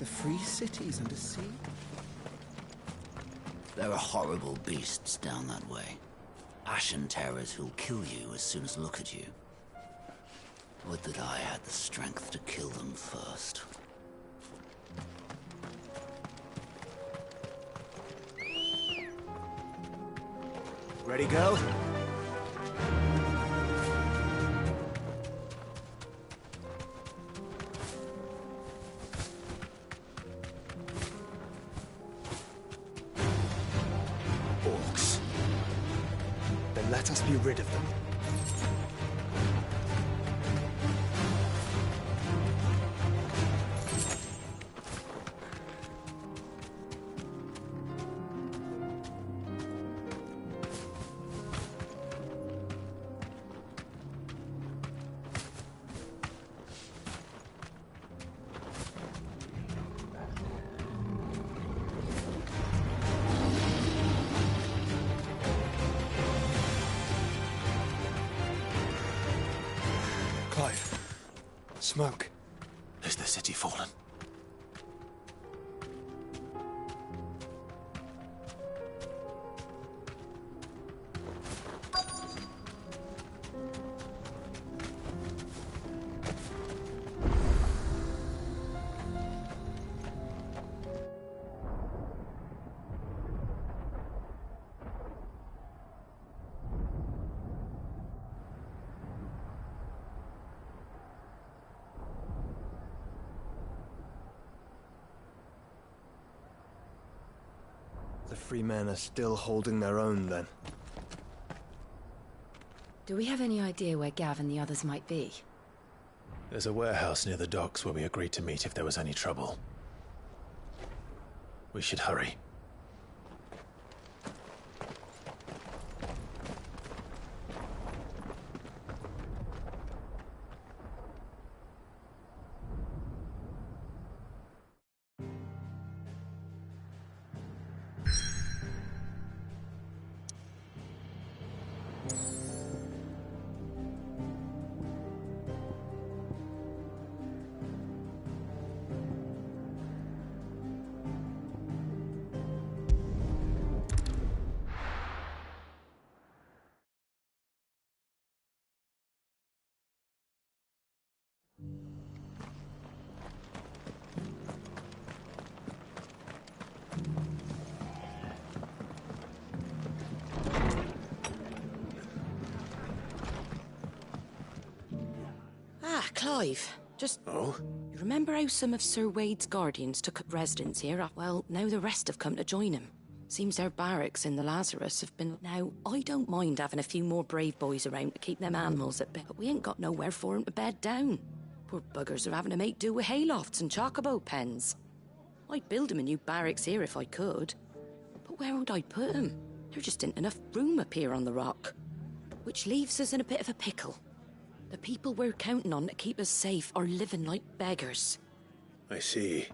The free city's under siege. There are horrible beasts down that way. Ashen terrors who'll kill you as soon as look at you. Would that I had the strength to kill them first. Ready, go? Orcs. Then let us be rid of them. Clive. Smoke. Is the city fallen? The free men are still holding their own, then. Do we have any idea where Gav and the others might be? There's a warehouse near the docks where we agreed to meet if there was any trouble. We should hurry. Clive, just... Oh? You remember how some of Sir Wade's guardians took up residence here? Well, now the rest have come to join him. Seems their barracks in the Lazarus have been... Now, I don't mind having a few more brave boys around to keep them animals at bay, but we ain't got nowhere for 'em to bed down. Poor buggers are having to make do with haylofts and chocobo pens. I'd build 'em a new barracks here if I could. But where would I put 'em? There just ain't enough room up here on the rock. Which leaves us in a bit of a pickle. The people we're counting on to keep us safe are living like beggars. I see.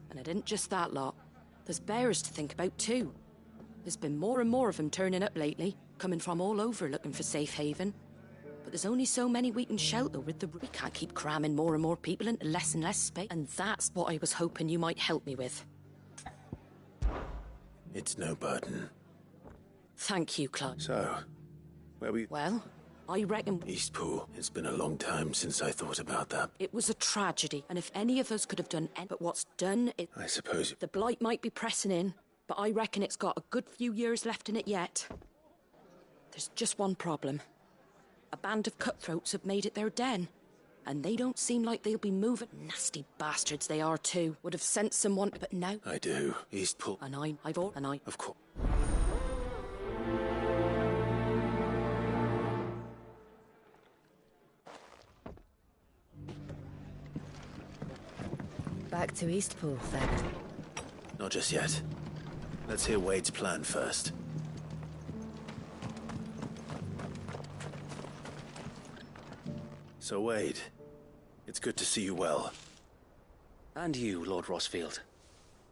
And it isn't just that lot. There's bears to think about too. There's been more and more of them turning up lately, coming from all over looking for safe haven. But there's only so many we can shelter with the... We can't keep cramming more and more people into less and less space. And that's what I was hoping you might help me with. It's no burden. Thank you, Clive. So, where we... Well, I reckon... Eastpool. It's been a long time since I thought about that. It was a tragedy, and if any of us could have done any... But what's done, I suppose... The blight might be pressing in, but I reckon it's got a good few years left in it yet. There's just one problem. A band of cutthroats have made it their den, and they don't seem like they'll be moving. Nasty bastards they are too. Would have sent someone, but no. I do. Eastpool. And I... Of course. Back to Eastpool, then. Not just yet. Let's hear Wade's plan first. So, Wade, it's good to see you well. And you, Lord Rosfield.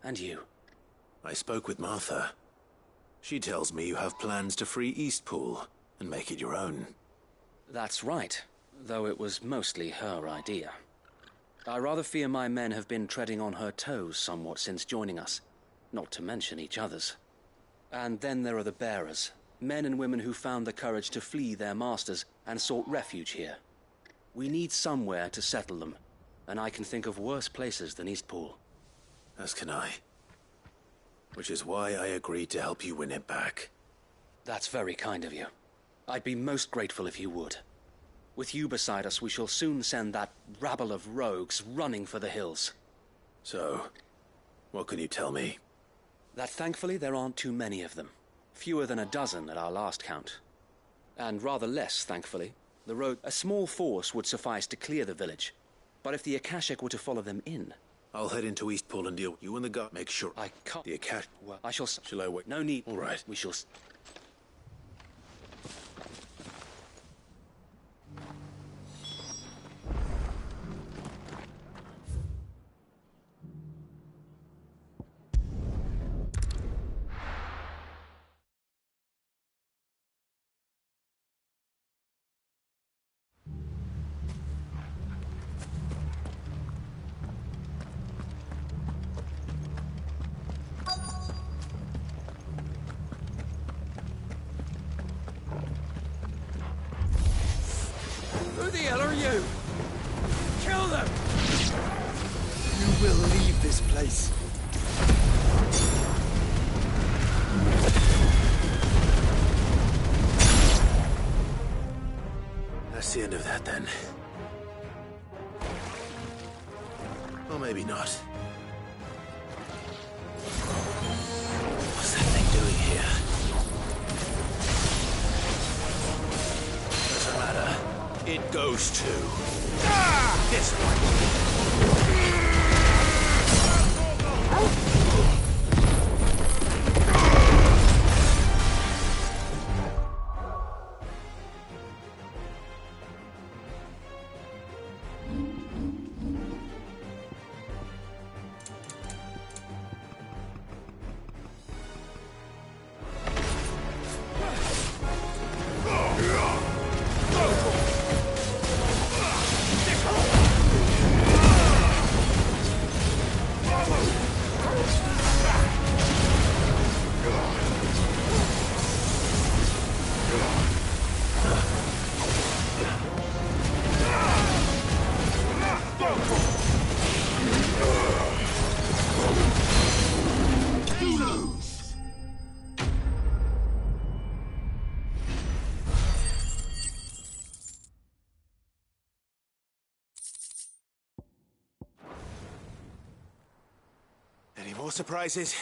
And you. I spoke with Martha. She tells me you have plans to free Eastpool and make it your own. That's right, though it was mostly her idea. I rather fear my men have been treading on her toes somewhat since joining us, not to mention each other's. And then there are the bearers, men and women who found the courage to flee their masters and sought refuge here. We need somewhere to settle them, and I can think of worse places than Eastpool. As can I. Which is why I agreed to help you win it back. That's very kind of you. I'd be most grateful if you would. With you beside us, we shall soon send that rabble of rogues running for the hills. So, what can you tell me? That thankfully there aren't too many of them. Fewer than a dozen at our last count. And rather less, thankfully. The road, a small force would suffice to clear the village. But if the Akashic were to follow them in... I'll head into Eastpool and deal with you and the guard. Make sure... I can't... The Akashic... Well, I shall... Shall I wait? No need. All right. We shall... Who the hell are you? Kill them! You will leave this place. That's the end of that, then. Or maybe not. What's that thing doing here? Doesn't matter. It goes to... this one. Any more surprises?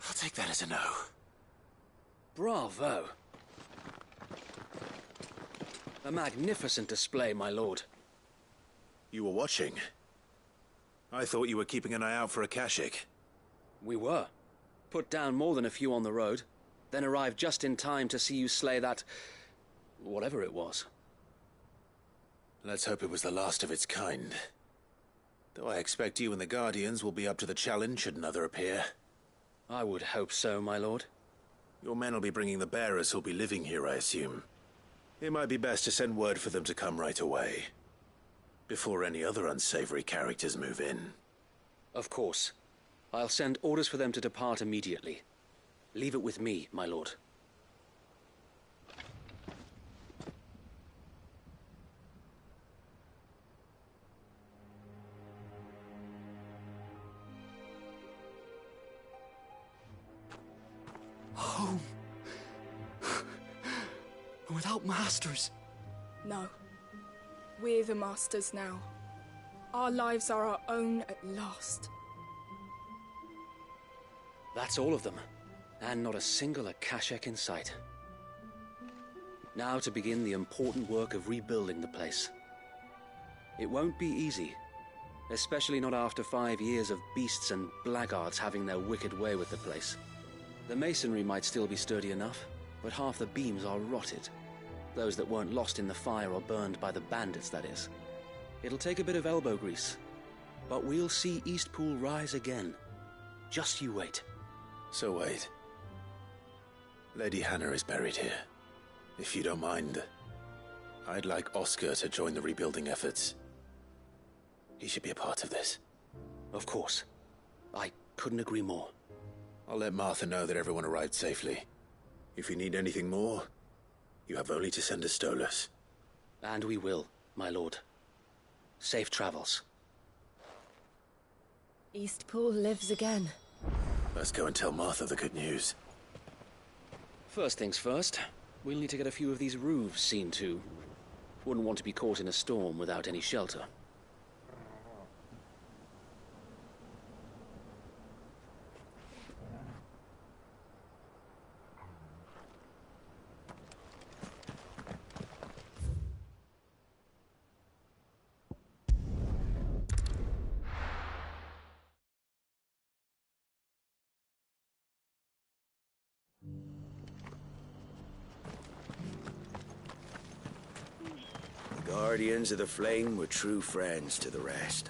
I'll take that as a no. Bravo. A magnificent display, my lord. You were watching. I thought you were keeping an eye out for Akashic. We were. Put down more than a few on the road, then arrived just in time to see you slay that... whatever it was. Let's hope it was the last of its kind. Though I expect you and the Guardians will be up to the challenge should another appear. I would hope so, my lord. Your men will be bringing the bearers who'll be living here, I assume. It might be best to send word for them to come right away, before any other unsavory characters move in. Of course. I'll send orders for them to depart immediately. Leave it with me, my lord. Home. Without masters. No. We're the masters now. Our lives are our own at last. That's all of them. And not a single Akashic in sight. Now to begin the important work of rebuilding the place. It won't be easy. Especially not after 5 years of beasts and blackguards having their wicked way with the place. The masonry might still be sturdy enough, but half the beams are rotted. Those that weren't lost in the fire or burned by the bandits, that is. It'll take a bit of elbow grease, but we'll see Eastpool rise again. Just you wait. So wait. Lady Hannah is buried here. If you don't mind, I'd like Oscar to join the rebuilding efforts. He should be a part of this. Of course. I couldn't agree more. I'll let Martha know that everyone arrived safely. If you need anything more, you have only to send a Stolas. And we will, my lord. Safe travels. Eastpool lives again. Let's go and tell Martha the good news. First things first, we'll need to get a few of these roofs seen to. Wouldn't want to be caught in a storm without any shelter. The Guardians of the Flame were true friends to the rest.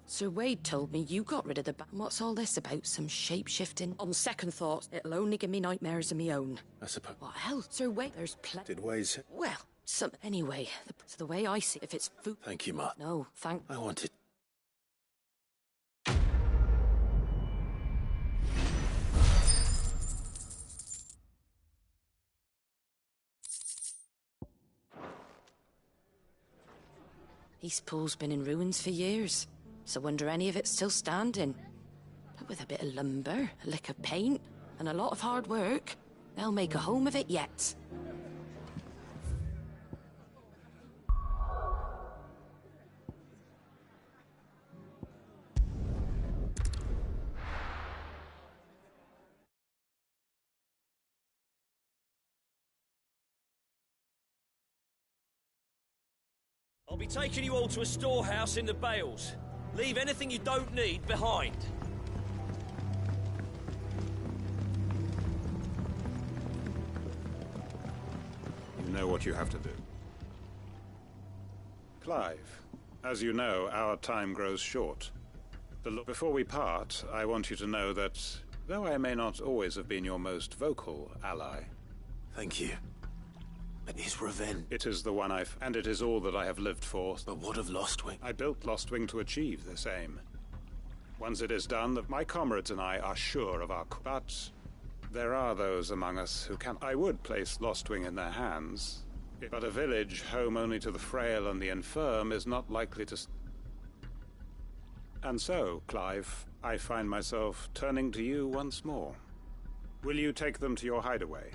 Sir Wade told me you got rid of the What's all this about? Some shape-shifting? On second thought, it'll only give me nightmares of me own. I suppose. What hell? Sir Wade, there's plenty. Did Waze? Well, anyway, the way I see it, if it's food... Thank you, Martha. No, thank... I wanted... Eastpool's been in ruins for years, so wonder any of it's still standing. But with a bit of lumber, a lick of paint, and a lot of hard work, they'll make a home of it yet. I'll be taking you all to a storehouse in the Bales. Leave anything you don't need behind. You know what you have to do. Clive, as you know, our time grows short. Before we part, I want you to know that, though I may not always have been your most vocal ally... Thank you. But his revenge... It is the one and it is all that I have lived for. But what of Lostwing? I built Lostwing to achieve this aim. Once it is done, my comrades and I are sure of our... But there are those among us who can... I would place Lostwing in their hands, but a village home only to the frail and the infirm is not likely to... And so, Clive, I find myself turning to you once more. Will you take them to your hideaway?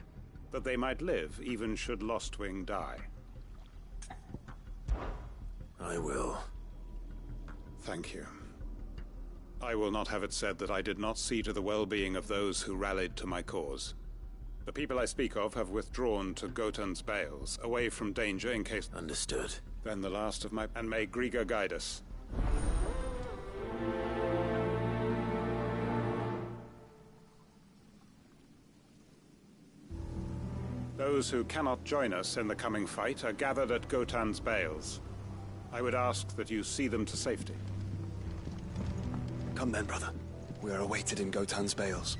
That they might live, even should Lostwing die. I will. Thank you. I will not have it said that I did not see to the well-being of those who rallied to my cause. The people I speak of have withdrawn to Gotan's Bales, away from danger in case... Understood. Then the last of my... And may Griga guide us. Those who cannot join us in the coming fight are gathered at Gotan's Bales. I would ask that you see them to safety. Come then, brother. We are awaited in Gotan's Bales.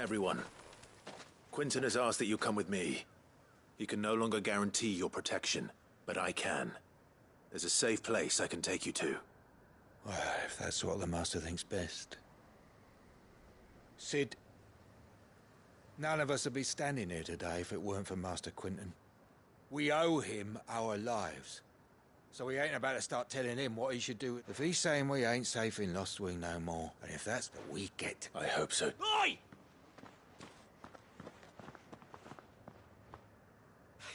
Everyone. Quinton has asked that you come with me. He can no longer guarantee your protection, but I can. There's a safe place I can take you to. Well, if that's what the Master thinks best. Cid, None of us would be standing here today if it weren't for Master Quinton. We owe him our lives. So we ain't about to start telling him what he should do. If he's saying we ain't safe in Lostwing no more, and if that's what we get... I hope so. Oi!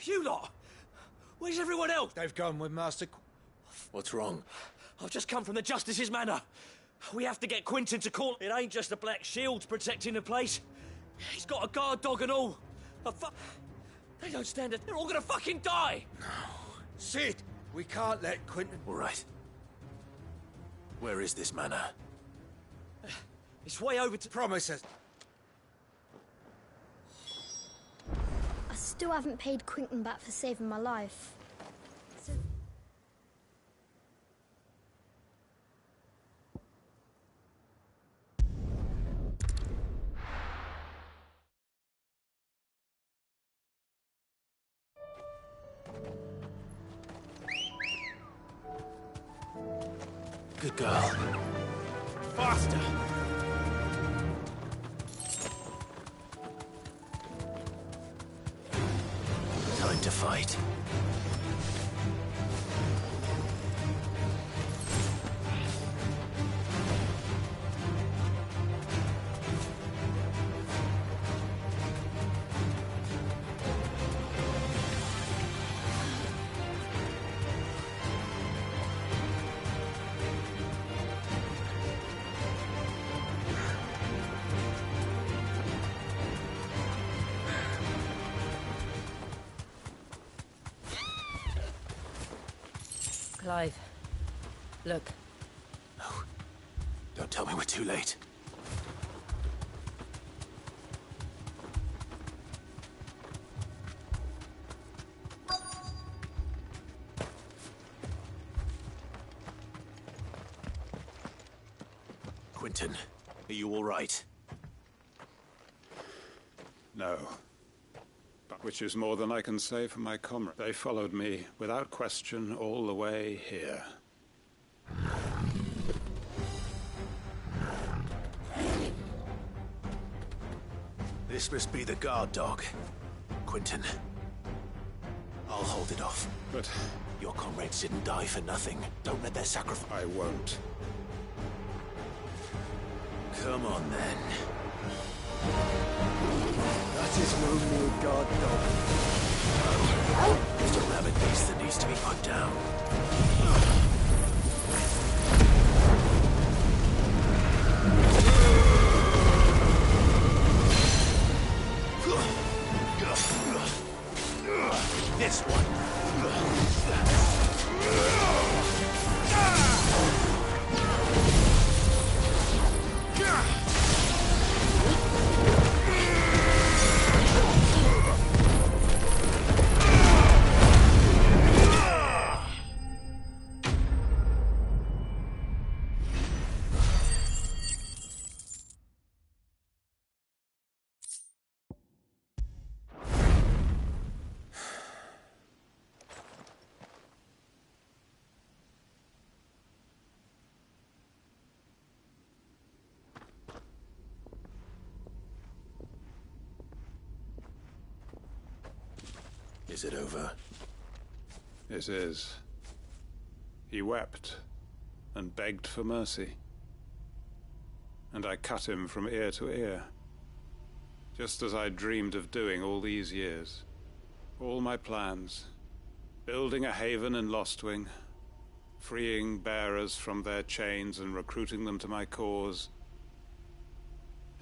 You lot! Where's everyone else? They've gone with Master... What's wrong? I've just come from the Justice's Manor. We have to get Quinton to court. It ain't just the Black Shields protecting the place. He's got a guard dog and all. They don't stand it. They're all gonna fucking die! No. Sid! We can't let Quinton... All right. Where is this manor? It's way over to... Promise us. I still haven't paid Quinton back for saving my life. So... Good girl. Faster! Time to fight. Clive. Look. No. Don't tell me we're too late. Quinton, are you all right? No. Which is more than I can say for my comrade. They followed me, without question, all the way here. This must be the guard dog. Quinton. I'll hold it off. But... your comrades didn't die for nothing. Don't let their sacrifice... I won't. Come on, then. That isn't only a guard dog. No. Just a rabid beast that needs to be put down. This one. Is it over? It is. He wept and begged for mercy. And I cut him from ear to ear. Just as I dreamed of doing all these years. All my plans. Building a haven in Lostwing. Freeing bearers from their chains and recruiting them to my cause.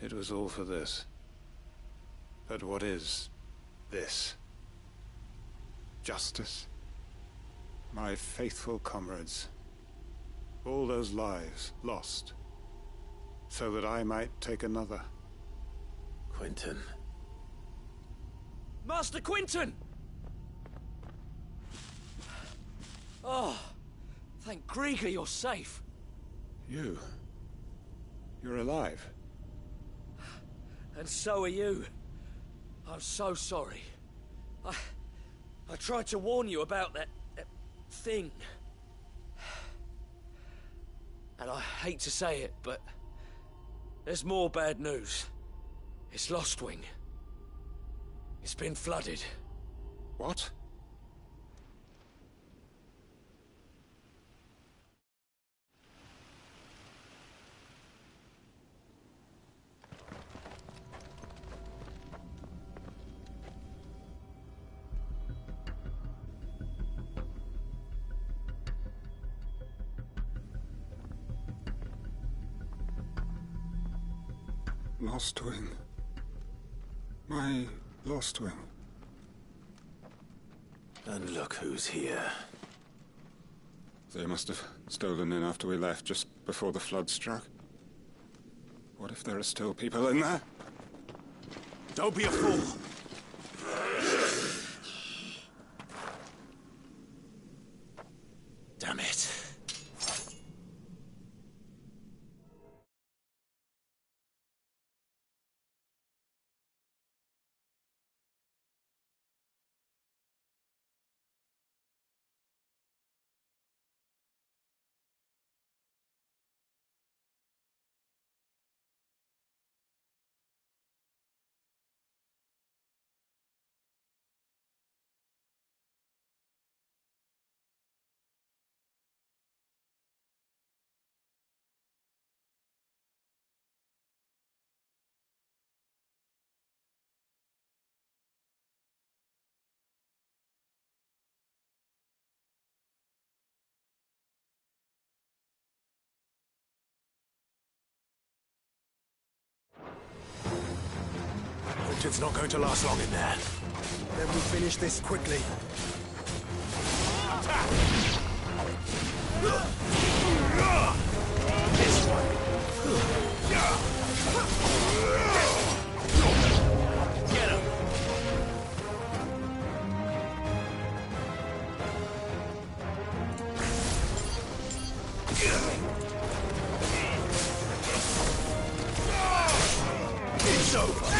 It was all for this. But what is this? Justice. My faithful comrades. All those lives lost. So that I might take another. Quinton. Master Quinton! Oh, thank Grieger you're safe. You're alive. And so are you. I'm so sorry. I tried to warn you about that thing. And I hate to say it, but there's more bad news. It's Lostwing. It's been flooded. What? Lostwing. My Lostwing. And look who's here. They must have stolen in after we left, just before the flood struck. What if there are still people in there? Don't be a fool! Damn it. Quinton's not going to last long in there. Then we finish this quickly. This one. Get him. It's over.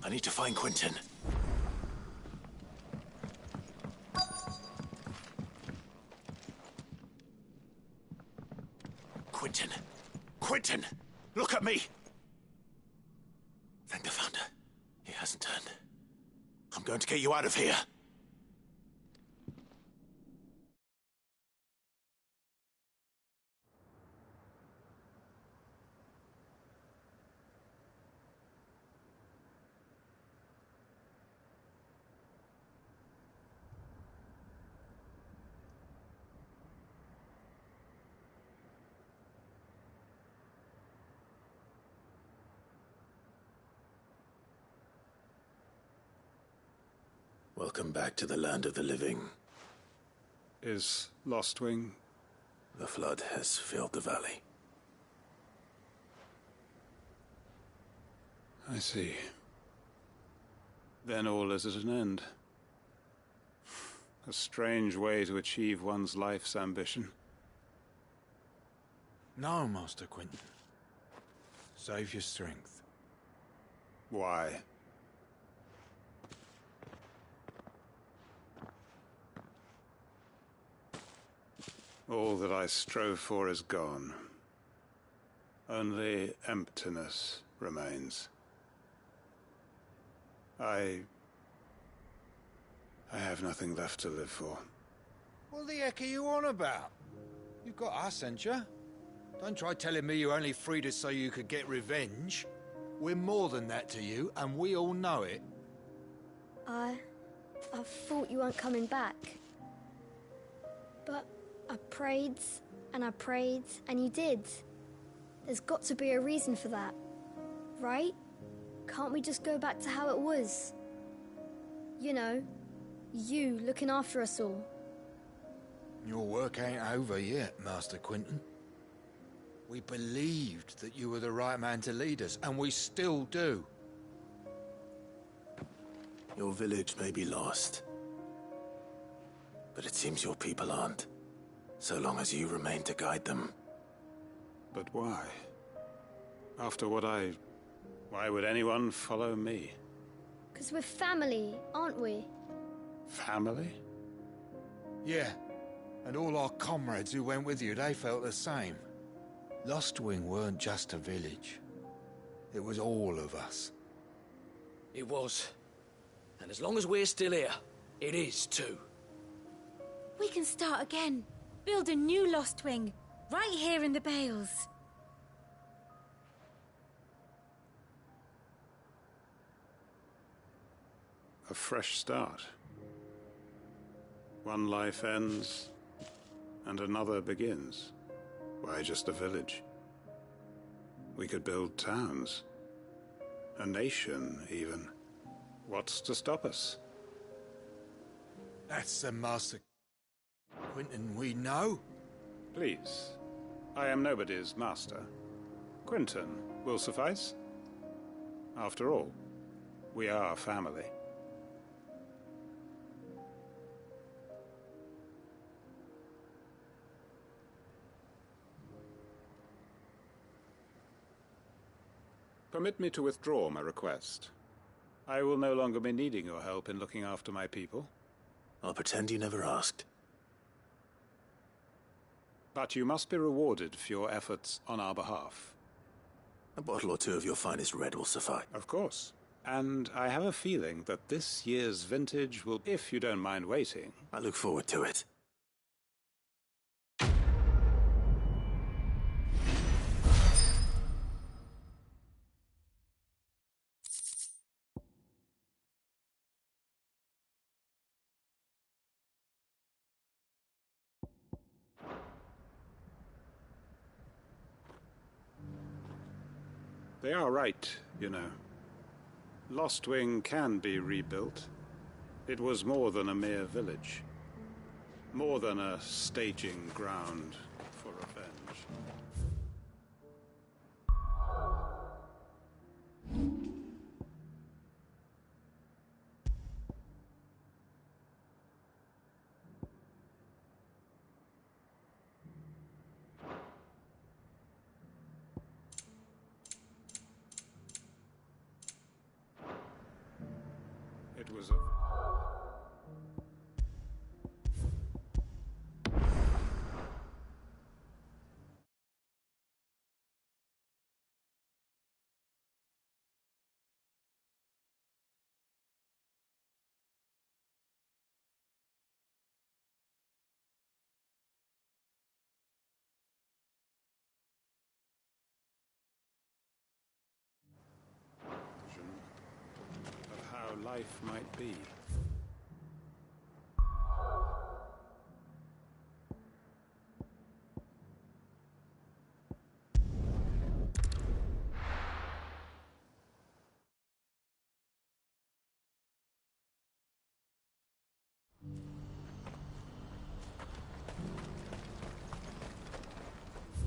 I need to find Quinton. Quinton! Quinton! Look at me! Thank the Founder. He hasn't turned. I'm going to get you out of here. Welcome back to the land of the living. Is Lostwing? The flood has filled the valley. I see. Then all is at an end. A strange way to achieve one's life's ambition. No, Master Quinton. Save your strength. Why? All that I strove for is gone. Only emptiness remains. I have nothing left to live for. What the heck are you on about? You've got us, ain't you? Don't try telling me you only freed us so you could get revenge. We're more than that to you, and we all know it. I thought you weren't coming back. But I prayed, and you did. There's got to be a reason for that, right? Can't we just go back to how it was? You know, you looking after us all. Your work ain't over yet, Master Quinton. We believed that you were the right man to lead us, and we still do. Your village may be lost, but it seems your people aren't, so long as you remain to guide them. But why? After what why would anyone follow me? 'Cause we're family, aren't we? Family? Yeah, and all our comrades who went with you, they felt the same. Lostwing weren't just a village. It was all of us. It was. And as long as we're still here, it is too. We can start again. Build a new Lostwing, right here in the Bales. A fresh start. One life ends, and another begins. Why just a village? We could build towns. A nation, even. What's to stop us? That's the Master Quinton we know. Please. I am nobody's master. Quinton will suffice. After all, we are family. Permit me to withdraw my request. I will no longer be needing your help in looking after my people. I'll pretend you never asked. But you must be rewarded for your efforts on our behalf. A bottle or two of your finest red will suffice. Of course. And I have a feeling that this year's vintage will, if you don't mind waiting. I look forward to it. They are right, you know. Lostwing can be rebuilt. It was more than a mere village. More than a staging ground for revenge. It was a... of how life might be.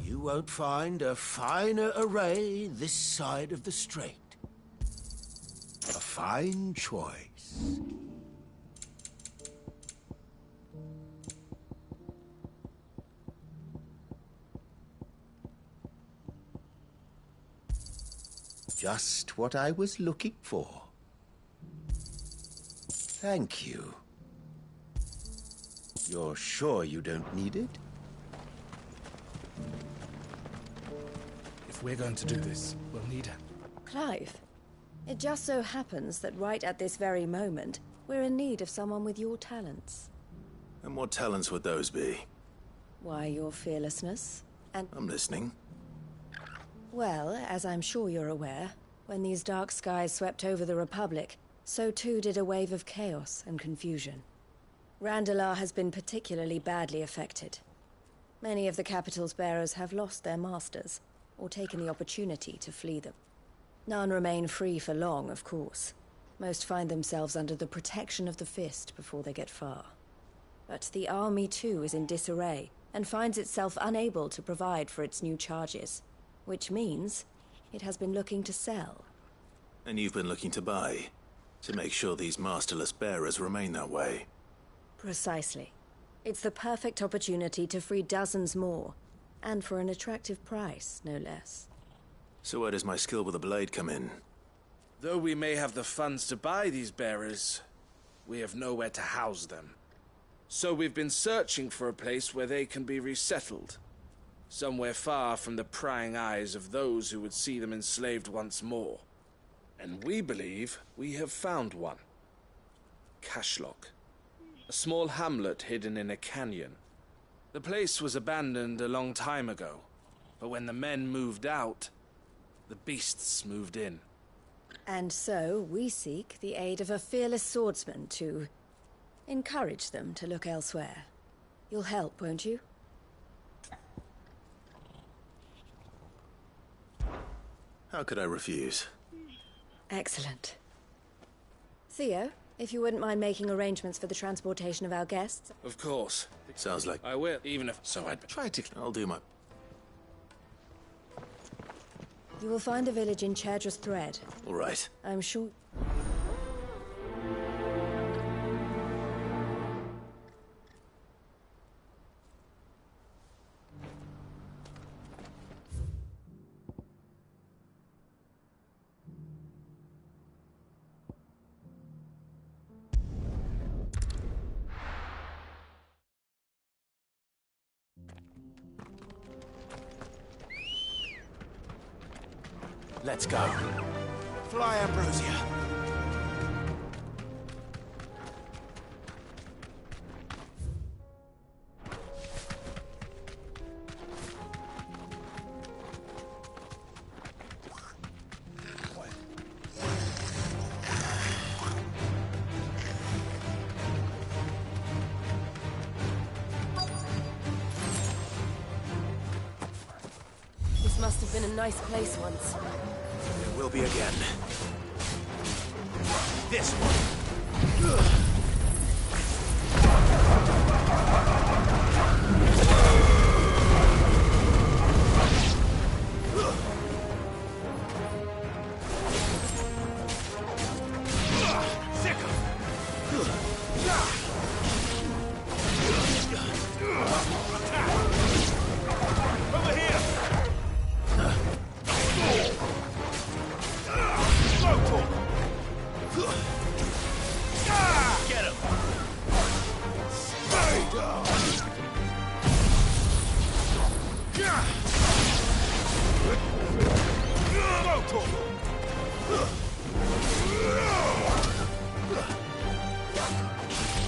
You won't find a finer array this side of the strait. A fine choice. Just what I was looking for. Thank you. You're sure you don't need it? If we're going to do this, we'll need her. Clive, it just so happens that right at this very moment, we're in need of someone with your talents. And what talents would those be? Why, your fearlessness, and... I'm listening. Well, as I'm sure you're aware, when these dark skies swept over the Republic, so too did a wave of chaos and confusion. Randalar has been particularly badly affected. Many of the capital's bearers have lost their masters, or taken the opportunity to flee them. None remain free for long, of course. Most find themselves under the protection of the Fist before they get far. But the army too is in disarray, and finds itself unable to provide for its new charges. Which means it has been looking to sell. And you've been looking to buy, to make sure these masterless bearers remain that way. Precisely. It's the perfect opportunity to free dozens more, and for an attractive price, no less. So where does my skill with the blade come in? Though we may have the funds to buy these bearers, we have nowhere to house them. So we've been searching for a place where they can be resettled. Somewhere far from the prying eyes of those who would see them enslaved once more. And we believe we have found one. Cashlock. A small hamlet hidden in a canyon. The place was abandoned a long time ago, but when the men moved out, the beasts moved in. And so we seek the aid of a fearless swordsman to encourage them to look elsewhere. You'll help, won't you? How could I refuse? Excellent. Theo, if you wouldn't mind making arrangements for the transportation of our guests. Of course. Sounds like... I will, even if... So I'd try to... I'll do my... You will find a village in Chairdress Thread. All right. I'm sure... Let's go. Fly, Ambrosia. This must have been a nice place once. It will be again. This one.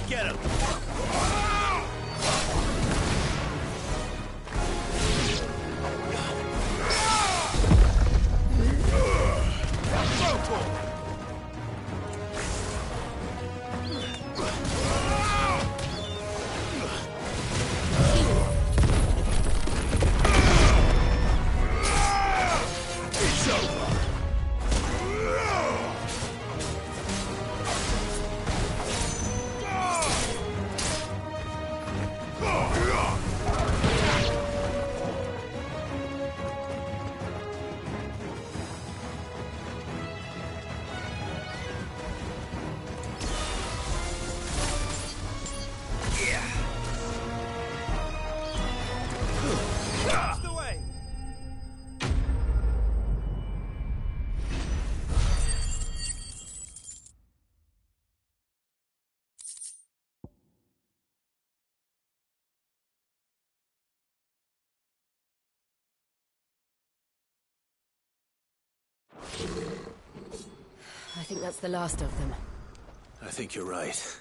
Get him! It's over. think that's the last of them. I think you're right.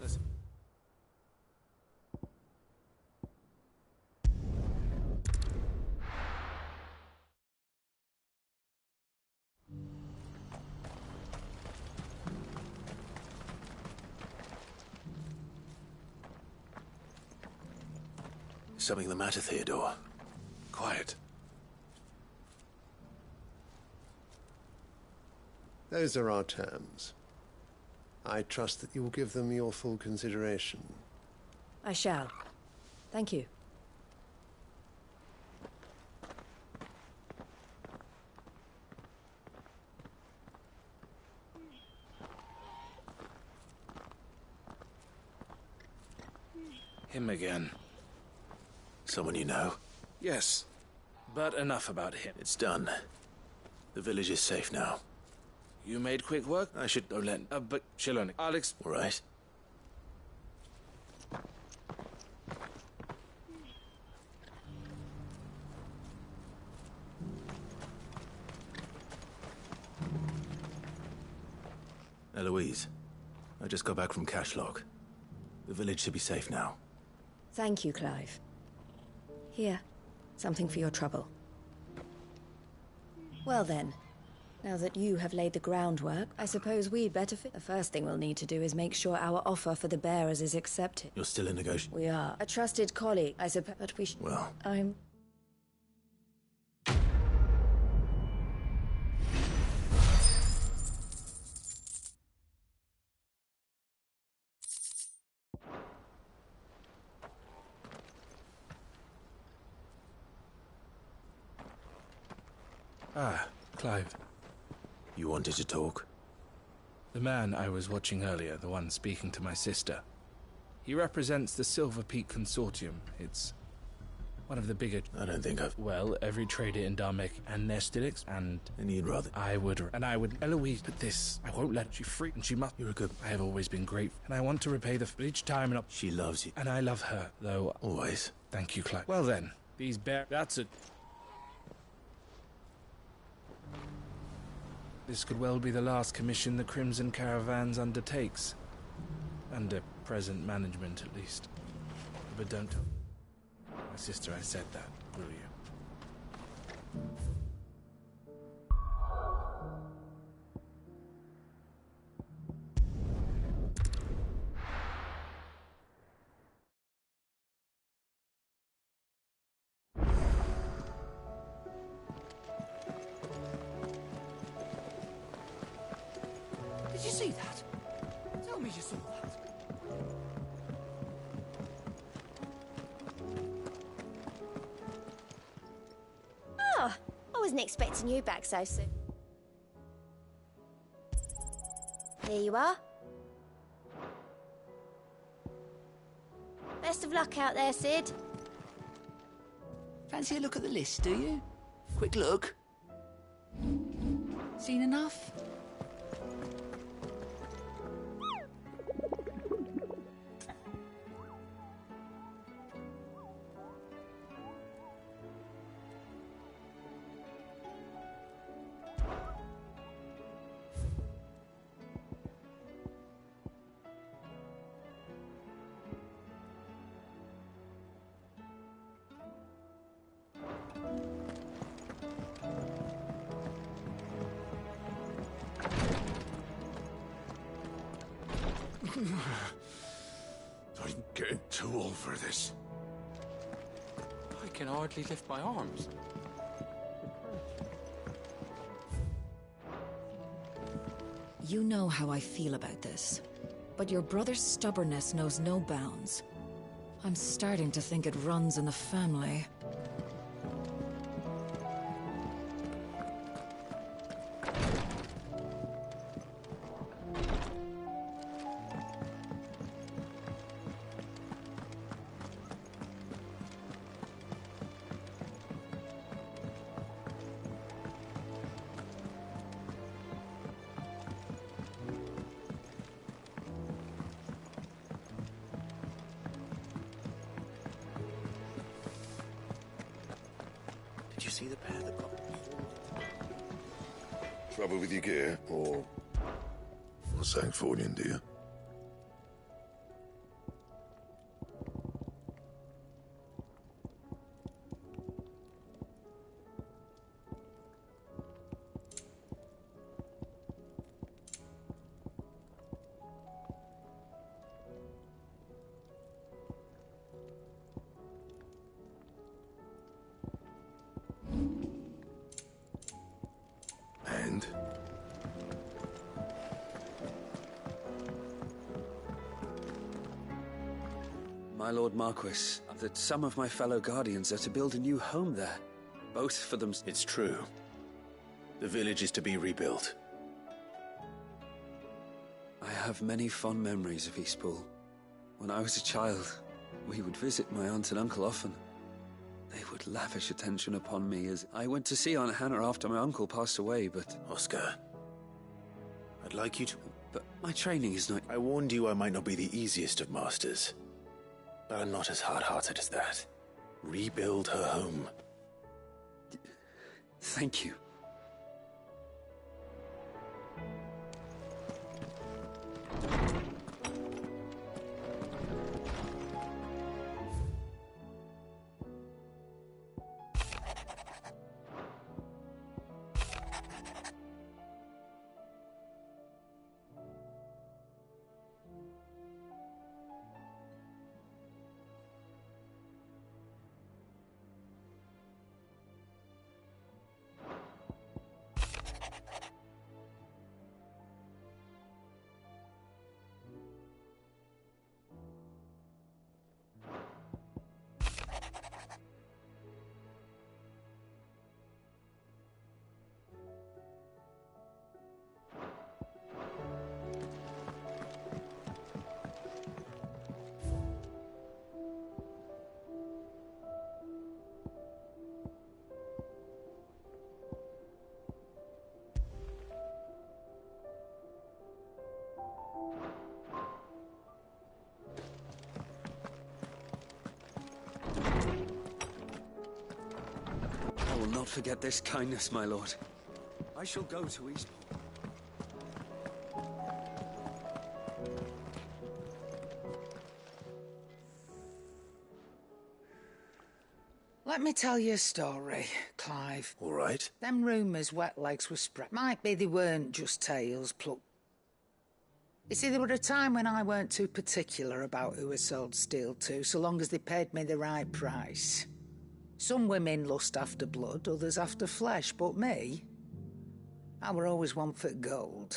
Is something the matter, Theodore? Quiet. Those are our terms. I trust that you will give them your full consideration. I shall. Thank you. Him again. Someone you know? Yes, but enough about him. It's done. The village is safe now. You made quick work? I should... Olen, but Shiloni. Alex... All right. Eloise, I just got back from Cashlock. The village should be safe now. Thank you, Clive. Here, something for your trouble. Well then, now that you have laid the groundwork, I suppose we'd better The first thing we'll need to do is make sure our offer for the bearers is accepted. You're still in negotiation? We are. A trusted colleague, I suppose, but we Well... I'm... Ah, Clive. You wanted to talk? The man I was watching earlier, the one speaking to my sister. He represents the Silver Peak Consortium. It's one of the bigger... I don't think I've... Well, every trader in Darmek and Nestilix, and you'd rather... I would... Eloise, but this, I won't let you free, and she must... You're a good... I have always been grateful, and I want to repay the... Each time and... She loves you. And I love her, though... Always. Thank you, Clive. Well then, these That's it. This could well be the last commission the Crimson Caravans undertakes. Under present management, at least. But don't tell my sister I said that, will you? Did you see that? Tell me you saw that. Oh, I wasn't expecting you back so soon. Here you are. Best of luck out there, Sid. Fancy a look at the list, do you? Quick look. Seen enough? I'm getting too old for this. I can hardly lift my arms. You know how I feel about this, but your brother's stubbornness knows no bounds. I'm starting to think it runs in the family. Did you see the pair that got... Trouble with your gear, or Sancfordian, do you? And? My Lord Marquis, that some of my fellow Guardians are to build a new home there. Both for them. It's true. The village is to be rebuilt. I have many fond memories of Eastpool. When I was a child, we would visit my aunt and uncle often. They would lavish attention upon me as I went to see Aunt Hannah after my uncle passed away, but... Oscar, I'd like you to... But my training is not... I warned you I might not be the easiest of masters. But I'm not as hard-hearted as that. Rebuild her home. Thank you. I will not forget this kindness, my lord. I shall go to Eastpool. Let me tell you a story, Clive. All right. Them rumours wet legs were spread. Might be they weren't just tales plucked. You see, there were a time when I weren't too particular about who I sold steel to, so long as they paid me the right price. Some women lust after blood, others after flesh, but me, I were always one for gold.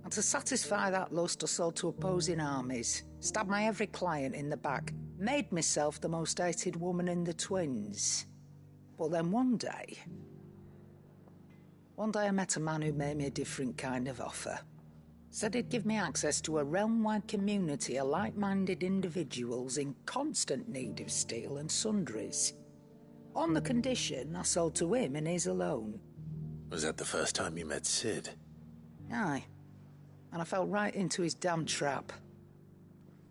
And to satisfy that lust, I sold to opposing armies, stabbed my every client in the back, made myself the most hated woman in the Twins. But then one day I met a man who made me a different kind of offer. Said he'd give me access to a realm-wide community of like-minded individuals in constant need of steel and sundries. On the condition I sold to him and his alone. Was that the first time you met Sid? Aye. And I fell right into his damn trap.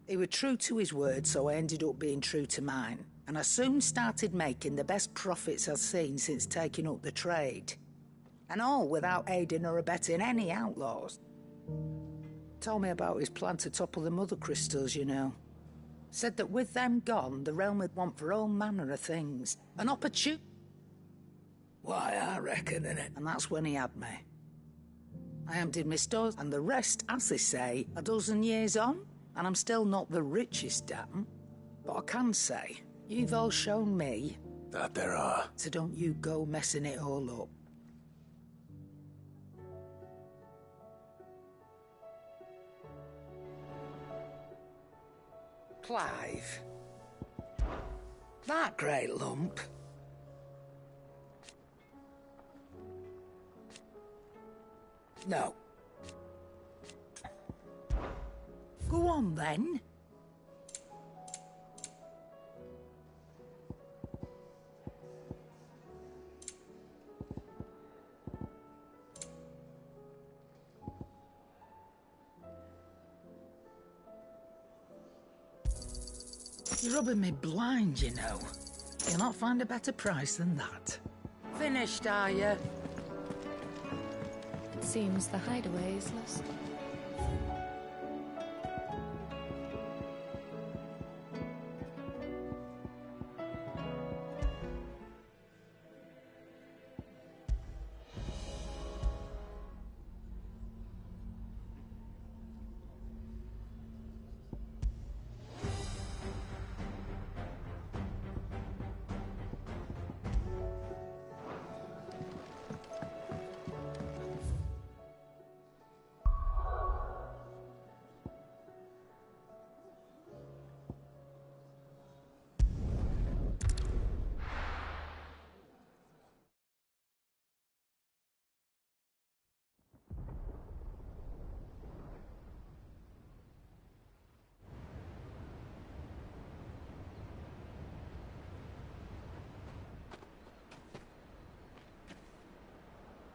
He was true to his word, so I ended up being true to mine. And I soon started making the best profits I've seen since taking up the trade. And all without aiding or abetting any outlaws. Told me about his plan to topple the Mother Crystals, you know. Said that with them gone, the realm would want for all manner of things. An opportunity. Why, I reckon, innit? And that's when he had me. I emptied my stores, and the rest, as they say, a dozen years on, and I'm still not the richest damn. But I can say, you've all shown me... that there are. So don't you go messing it all up. Clive. That great lump. No. Go on, then. You're rubbing me blind, you know. You'll not find a better price than that. Finished, are you? Seems the hideaway is lost.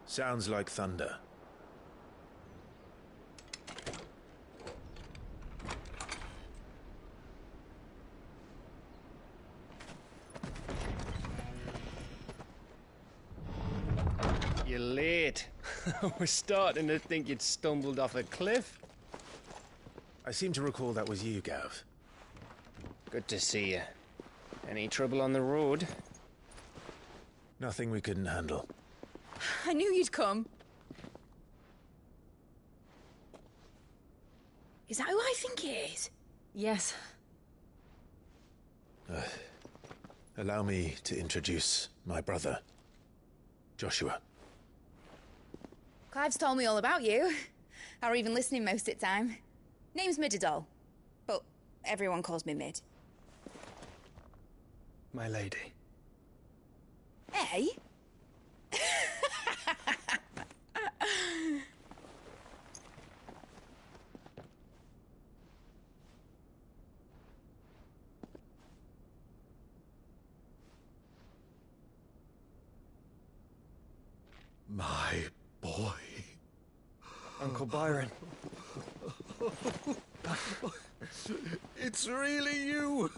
Sounds like thunder. You're late. We're starting to think you'd stumbled off a cliff. I seem to recall that was you, Gav. Good to see you. Any trouble on the road? Nothing we couldn't handle. I knew you'd come. Is that who I think it is? Yes. Allow me to introduce my brother, Joshua. Clive's told me all about you. Or even listening most of the time. Name's Midadol, but everyone calls me Mid. My lady. Hey? My boy. Uncle Byron. It's really you.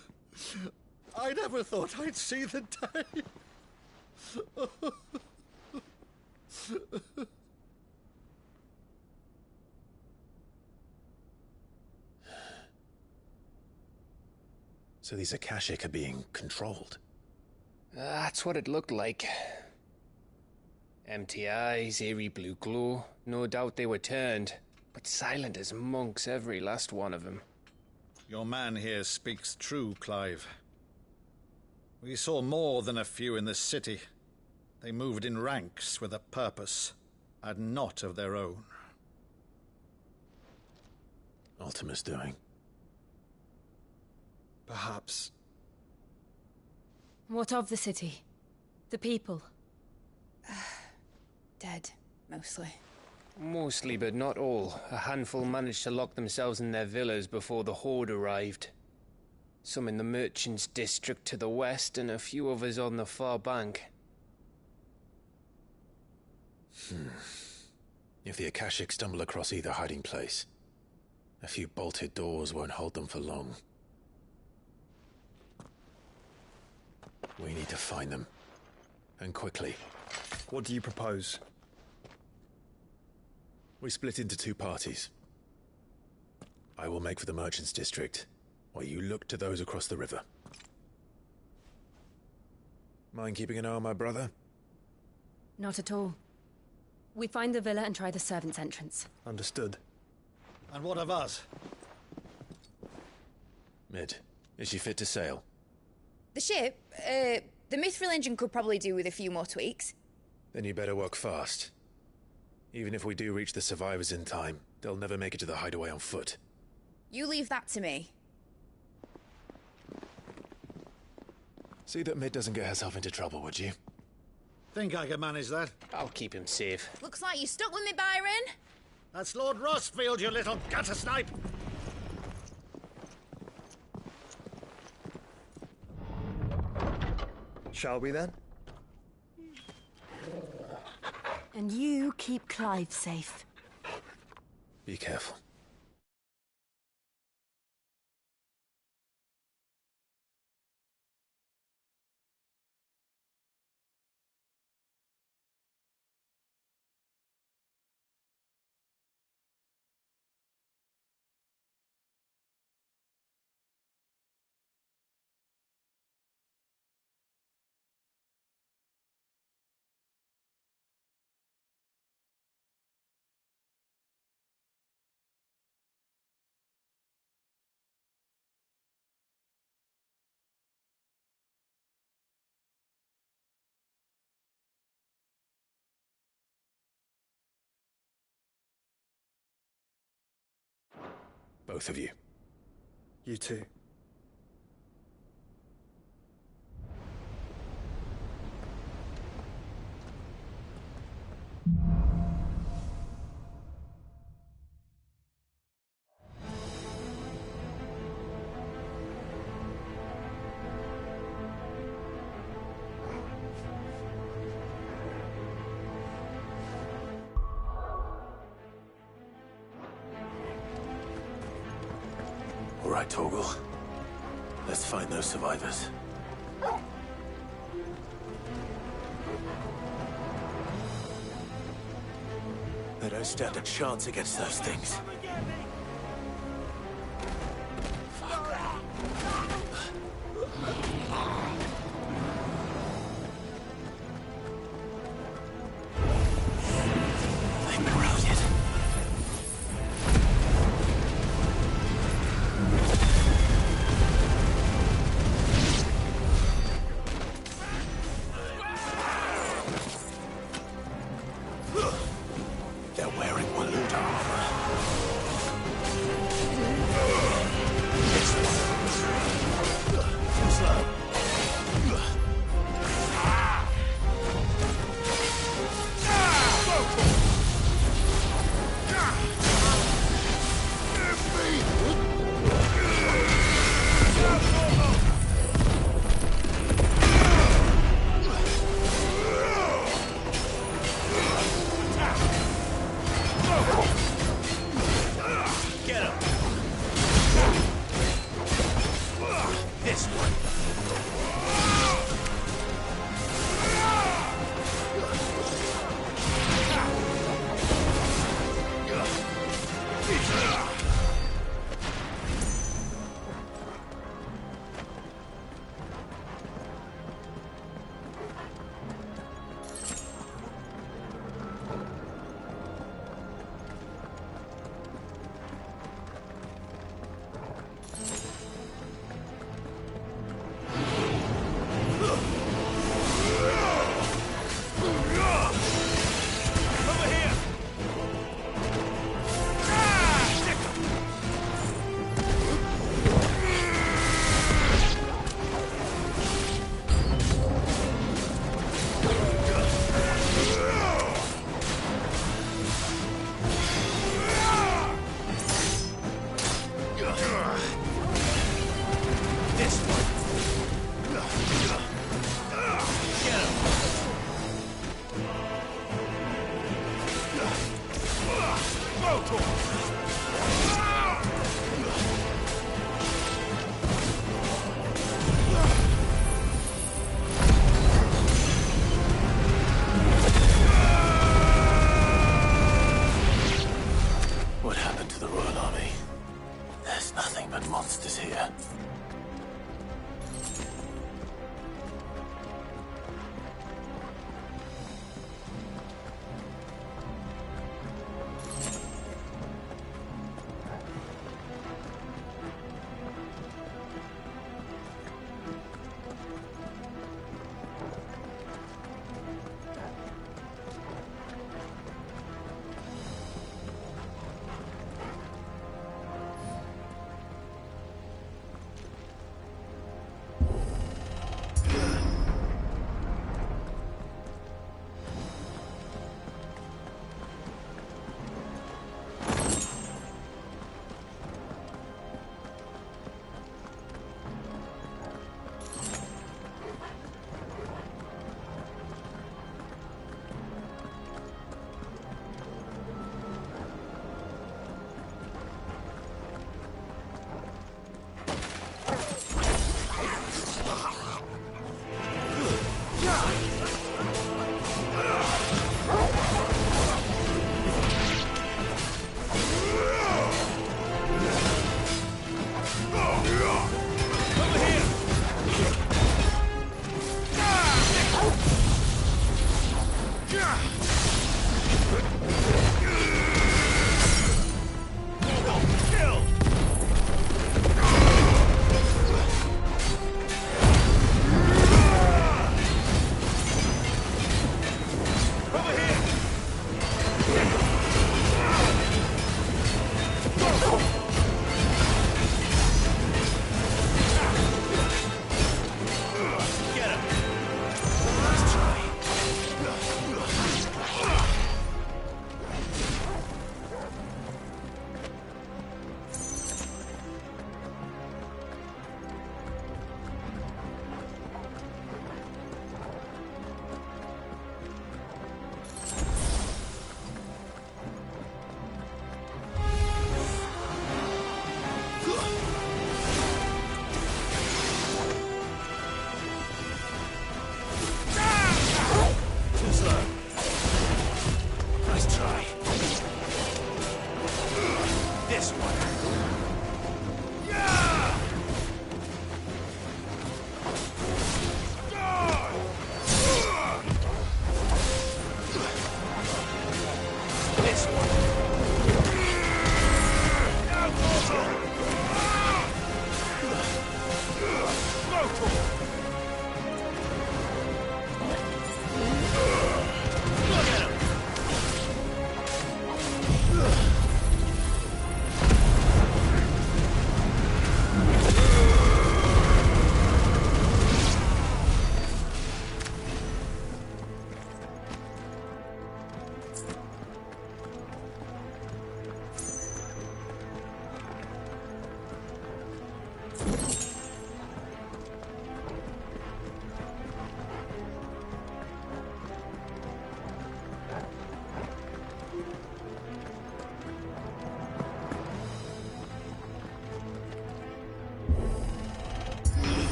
I never thought I'd see the day. So these Akashic are being controlled? That's what it looked like. Empty eyes, eerie blue glow. No doubt they were turned, but silent as monks, every last one of them. Your man here speaks true, Clive. We saw more than a few in this city. They moved in ranks with a purpose, and not of their own. Ultima's doing. Perhaps. What of the city? The people? Dead, mostly. Mostly, but not all. A handful managed to lock themselves in their villas before the Horde arrived. Some in the Merchants' District to the west, and a few others on the far bank. If the Akashic stumble across either hiding place, a few bolted doors won't hold them for long. We need to find them. And quickly. What do you propose? We split into two parties. I will make for the Merchants' District, while you look to those across the river. Mind keeping an eye on my brother? Not at all. We find the villa and try the servants' entrance. Understood. And what of us? Mid, is she fit to sail? The ship, the Mithril engine could probably do with a few more tweaks. Then you better work fast. Even if we do reach the survivors in time, they'll never make it to the hideaway on foot. You leave that to me. See that Mid doesn't get herself into trouble, would you? Think I can manage that? I'll keep him safe. Looks like you stuck with me, Byron. That's Lord Rossfield, you little gutter snipe! Shall we then? And you keep Clive safe. Be careful. both of you. You too. All right, Torgal. Let's find those survivors. They don't stand a chance against those things.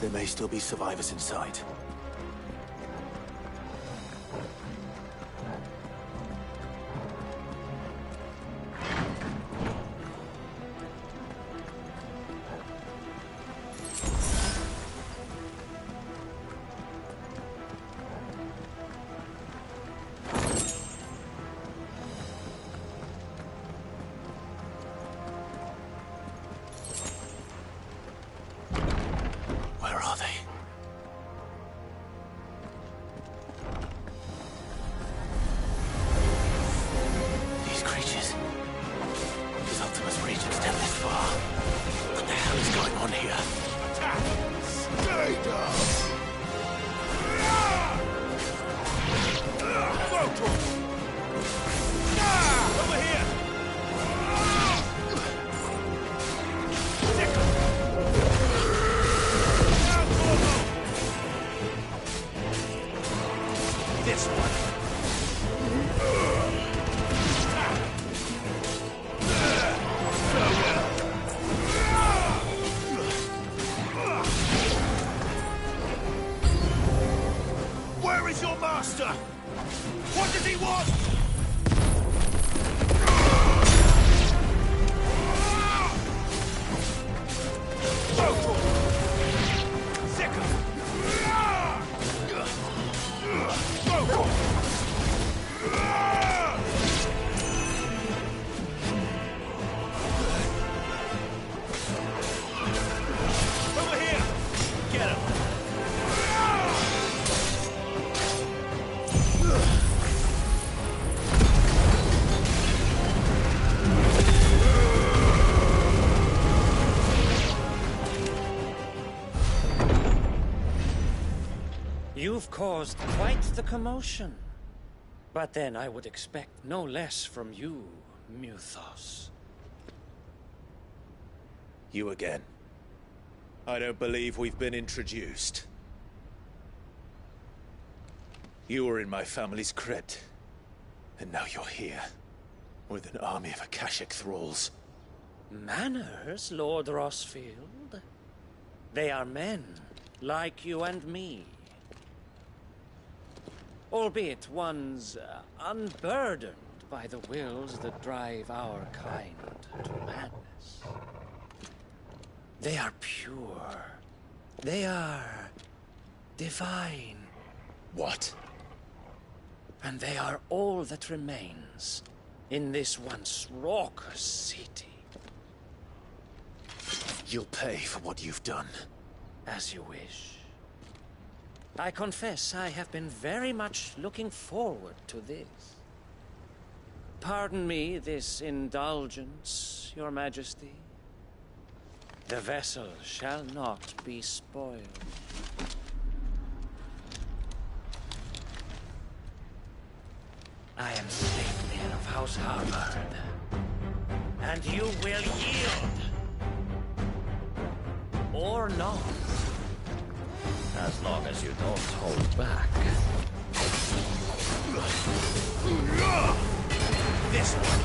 There may still be survivors inside. Where are they? These creatures. These Optimus regions step this far. What the hell is going on here? Attack! Stay down! Over here! This one. Where is your master? What does he want? Over here! Get him! You've caused quite the commotion. But then I would expect no less from you, Muthos. You again. I don't believe we've been introduced. You were in my family's crypt. And now you're here. With an army of Akashic thralls. Manners, Lord Rossfield? They are men, like you and me. Albeit one's unburdened by the wills that drive our kind to madness. They are pure. They are divine. What? And they are all that remains in this once raucous city. You'll pay for what you've done. As you wish. I confess I have been very much looking forward to this. Pardon me this indulgence, Your Majesty. The vessel shall not be spoiled. I am Sleipnir of House Harvard, and you will yield. Or not. As long as you don't hold back. This one.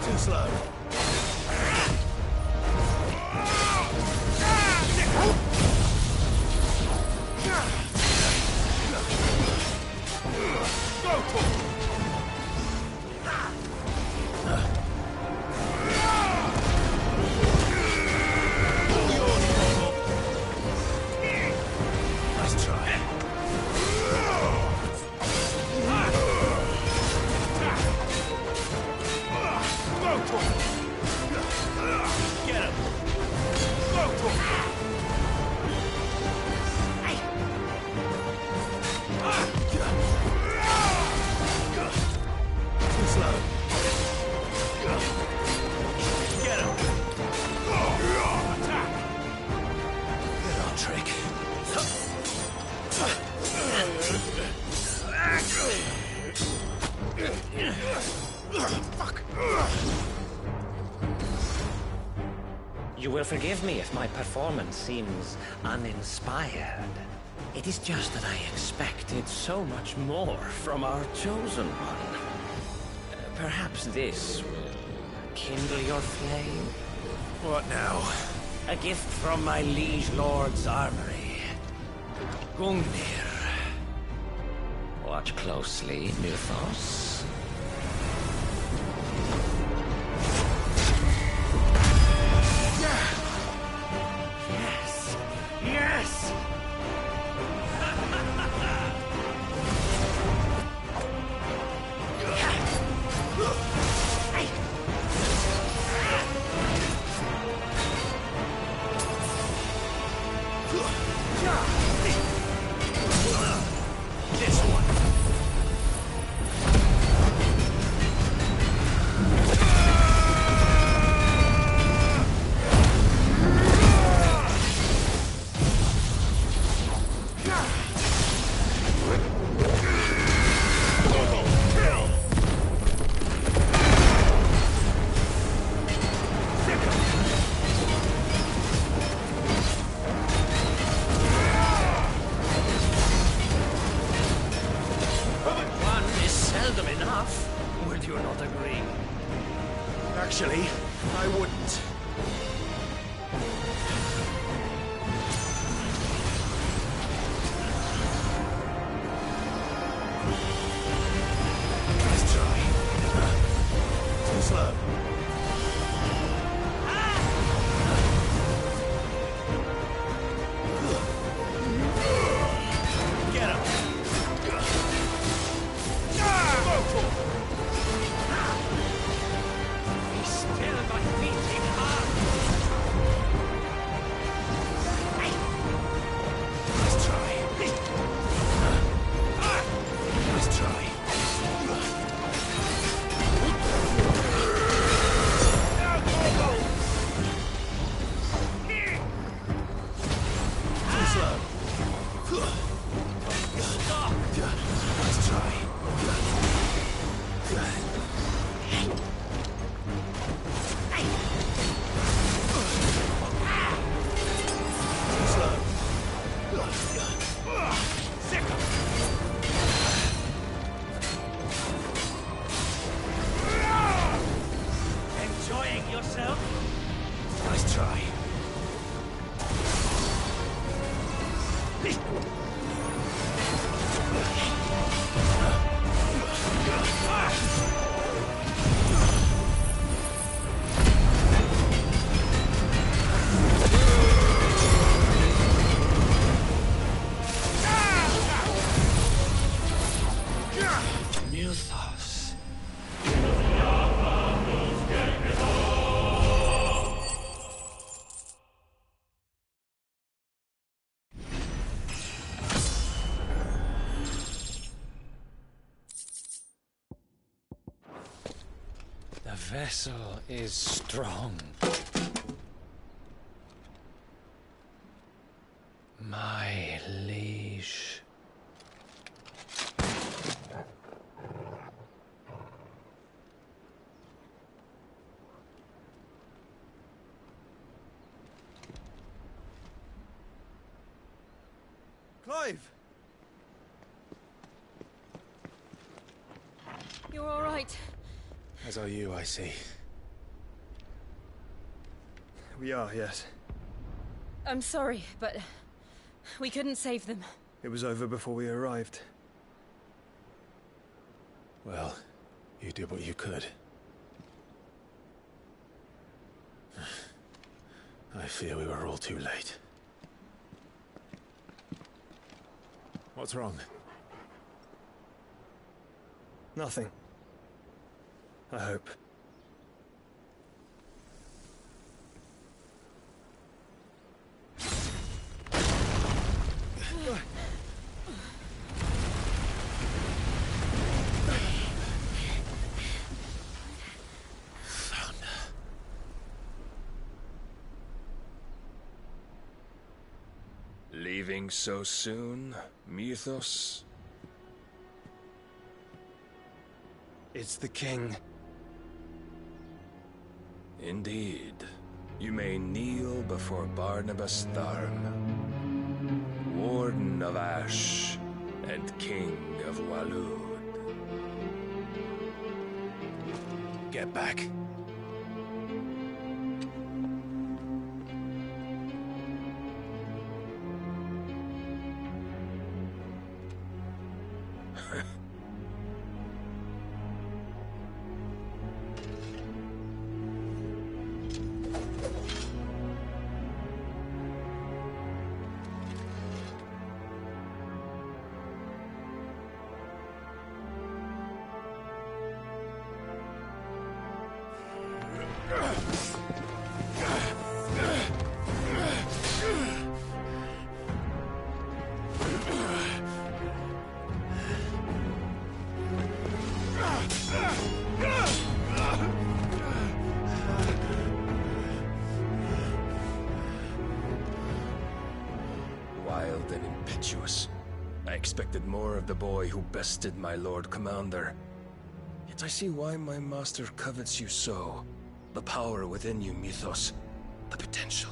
Too slow. Nice try. Get him. Too slow. Get him. Attack. Good old trick. Fuck. You will forgive me if my performance seems uninspired. It is just that I expected so much more from our chosen one. Perhaps this will kindle your flame? What now? A gift from my liege lord's armory. Gungnir. Watch closely, Mythos. Yes! Yes! This one. Actually, I wouldn't. Let's try. Too slow. Get him. Enjoying yourself? Nice try. Mythos. The vessel is strong. My liege. Clive! You're all right. As are you, I see. We are, yes. I'm sorry, but we couldn't save them. It was over before we arrived. Well, you did what you could. I fear we were all too late. What's wrong? Nothing. I hope. Leaving so soon, Mythos? It's the king. Indeed. You may kneel before Barnabas Tharm, Warden of Ash and King of Waloed. get back. Wild and impetuous. I expected more of the boy who bested my Lord Commander. Yet I see why my master covets you so. The power within you, Mythos. The potential.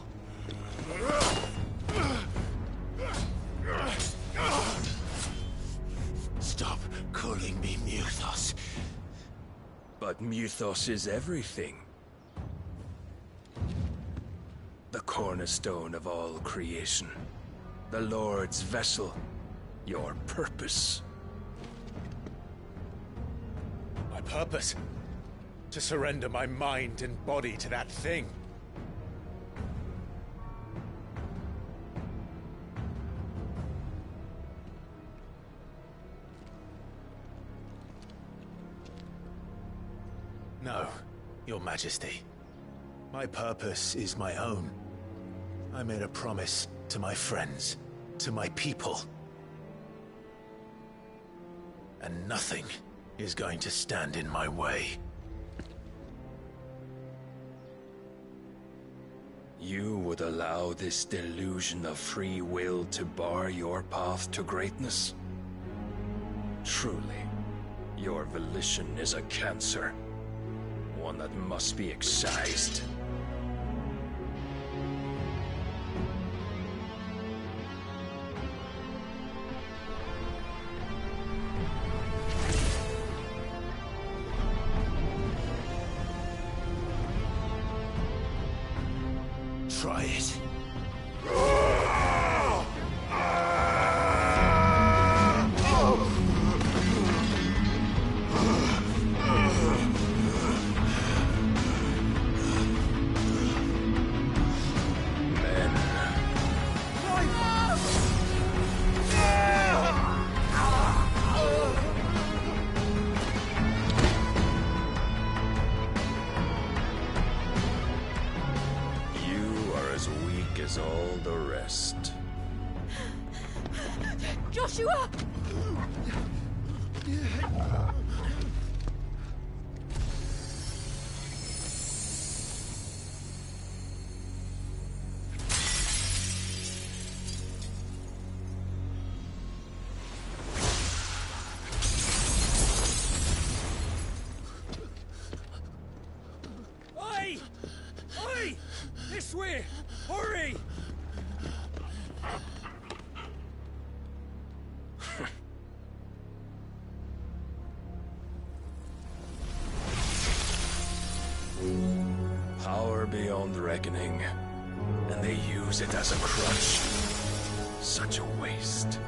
Stop calling me Mythos. But Mythos is everything. The cornerstone of all creation. The Lord's vessel. Your purpose. My purpose? To surrender my mind and body to that thing. No, Your Majesty. My purpose is my own. I made a promise to my friends, to my people. And nothing is going to stand in my way. You would allow this delusion of free will to bar your path to greatness? Truly, your volition is a cancer. One that must be excised. Try it. As all the rest. Joshua! Oi! Oi! This way! Hurry! Power beyond reckoning, and they use it as a crutch. Such a waste.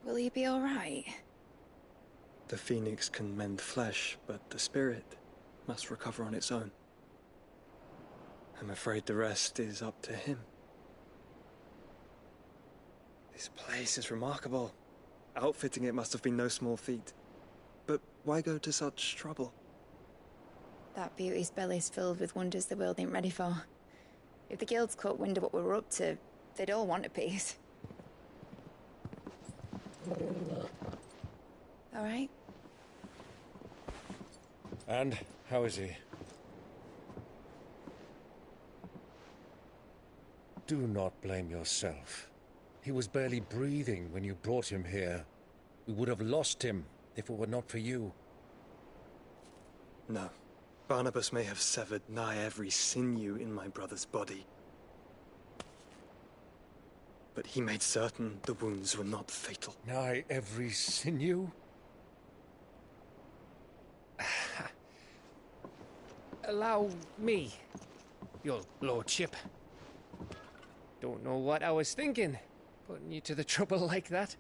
Will you be all right? The phoenix can mend flesh, but the spirit must recover on its own. I'm afraid the rest is up to him. This place is remarkable. Outfitting it must have been no small feat. But why go to such trouble? That beauty's belly's filled with wonders the world ain't ready for. If the guilds caught wind of what we were up to, they'd all want a piece. All right? And how is he? Do not blame yourself. He was barely breathing when you brought him here. We would have lost him if it were not for you. No. Barnabas may have severed nigh every sinew in my brother's body. But he made certain the wounds were not fatal. Nigh every sinew? Allow me, your lordship. Don't know what I was thinking, putting you to the trouble like that.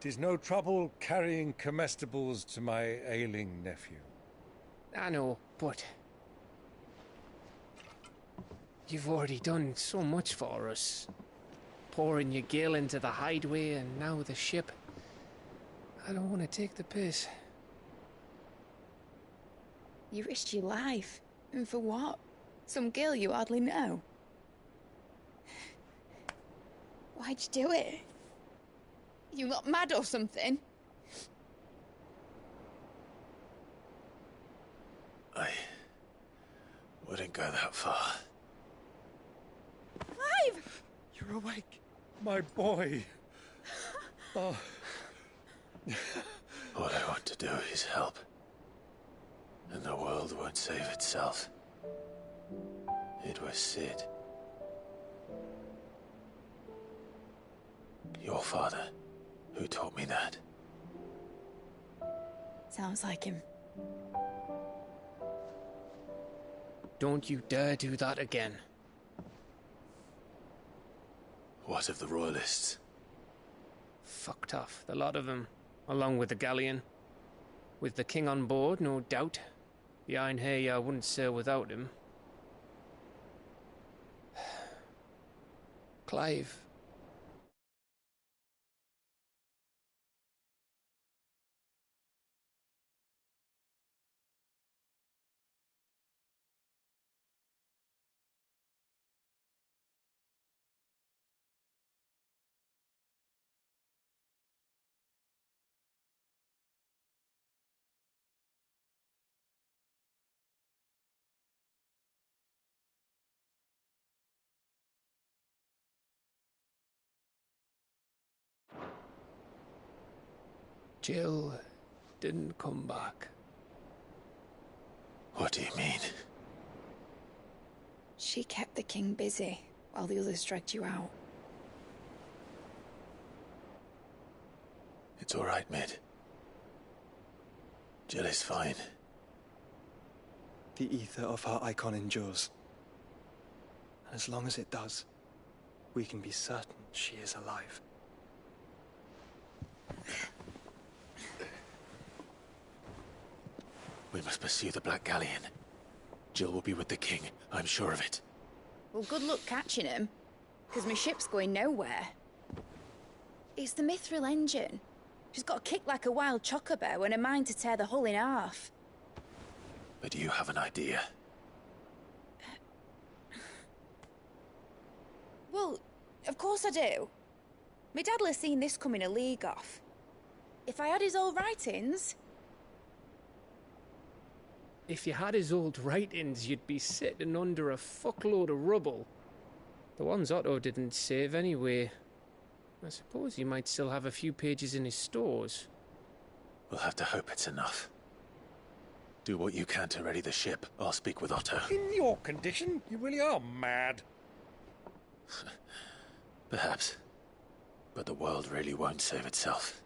Tis no trouble carrying comestibles to my ailing nephew. I know, but you've already done so much for us. Pouring your gil into the hideaway and now the ship. I don't want to take the piss. You risked your life. And for what? Some girl you hardly know. Why'd you do it? You got mad or something? I wouldn't go that far. Clive! You're awake. My boy. Oh. All I want to do is help. And the world won't save itself. It was Cid. Your father, who taught me that. Sounds like him. Don't you dare do that again. What of the Royalists? Fucked off, the lot of them, along with the galleon. With the king on board, no doubt. The Iron Hair wouldn't sail without him. Clive. Jill didn't come back. What do you mean? She kept the king busy while the others dragged you out. It's all right, Mid. Jill is fine. The ether of her icon endures. And as long as it does, we can be certain she is alive. We must pursue the Black Galleon. Jill will be with the king, I'm sure of it. Well, good luck catching him, because my ship's going nowhere. It's the Mithril engine. She's got a kick like a wild chocobo and a mind to tear the hull in half. But you have an idea. Well, of course I do. My dad'll have seen this coming a league off. If I had his old writings... If you had his old writings, you'd be sitting under a fuckload of rubble. The ones Otto didn't save anyway. I suppose he might still have a few pages in his stores. We'll have to hope it's enough. Do what you can to ready the ship. I'll speak with Otto. In your condition, you really are mad. Perhaps. But the world really won't save itself.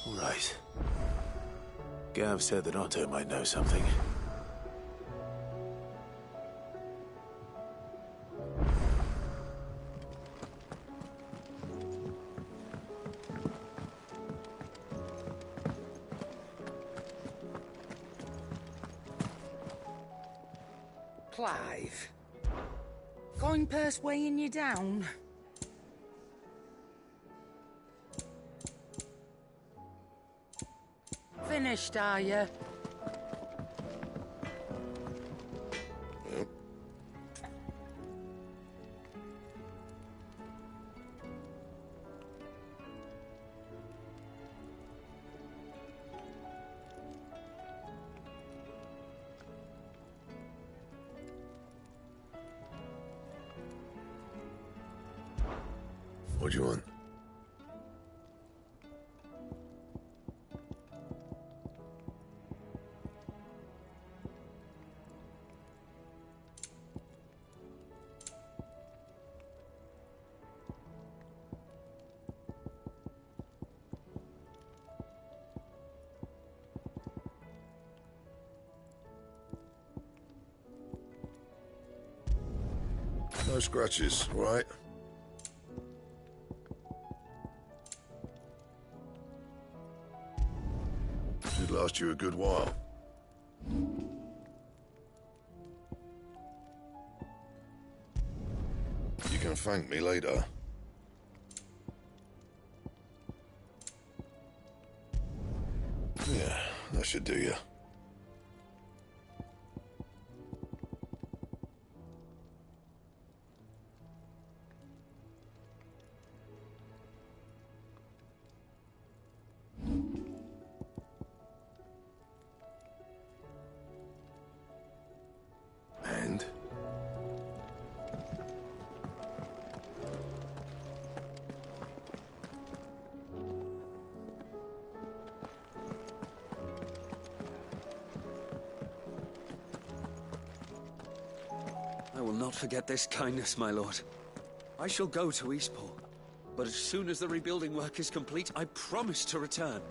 Right. Gav said that Otto might know something. Clive. Going purse weighing you down? Finished, are you? What do you want? No scratches, all right? Should last you a good while. You can thank me later. Yeah, that should do you. And? I will not forget this kindness, my lord. I shall go to Eastport, but as soon as the rebuilding work is complete, I promise to return.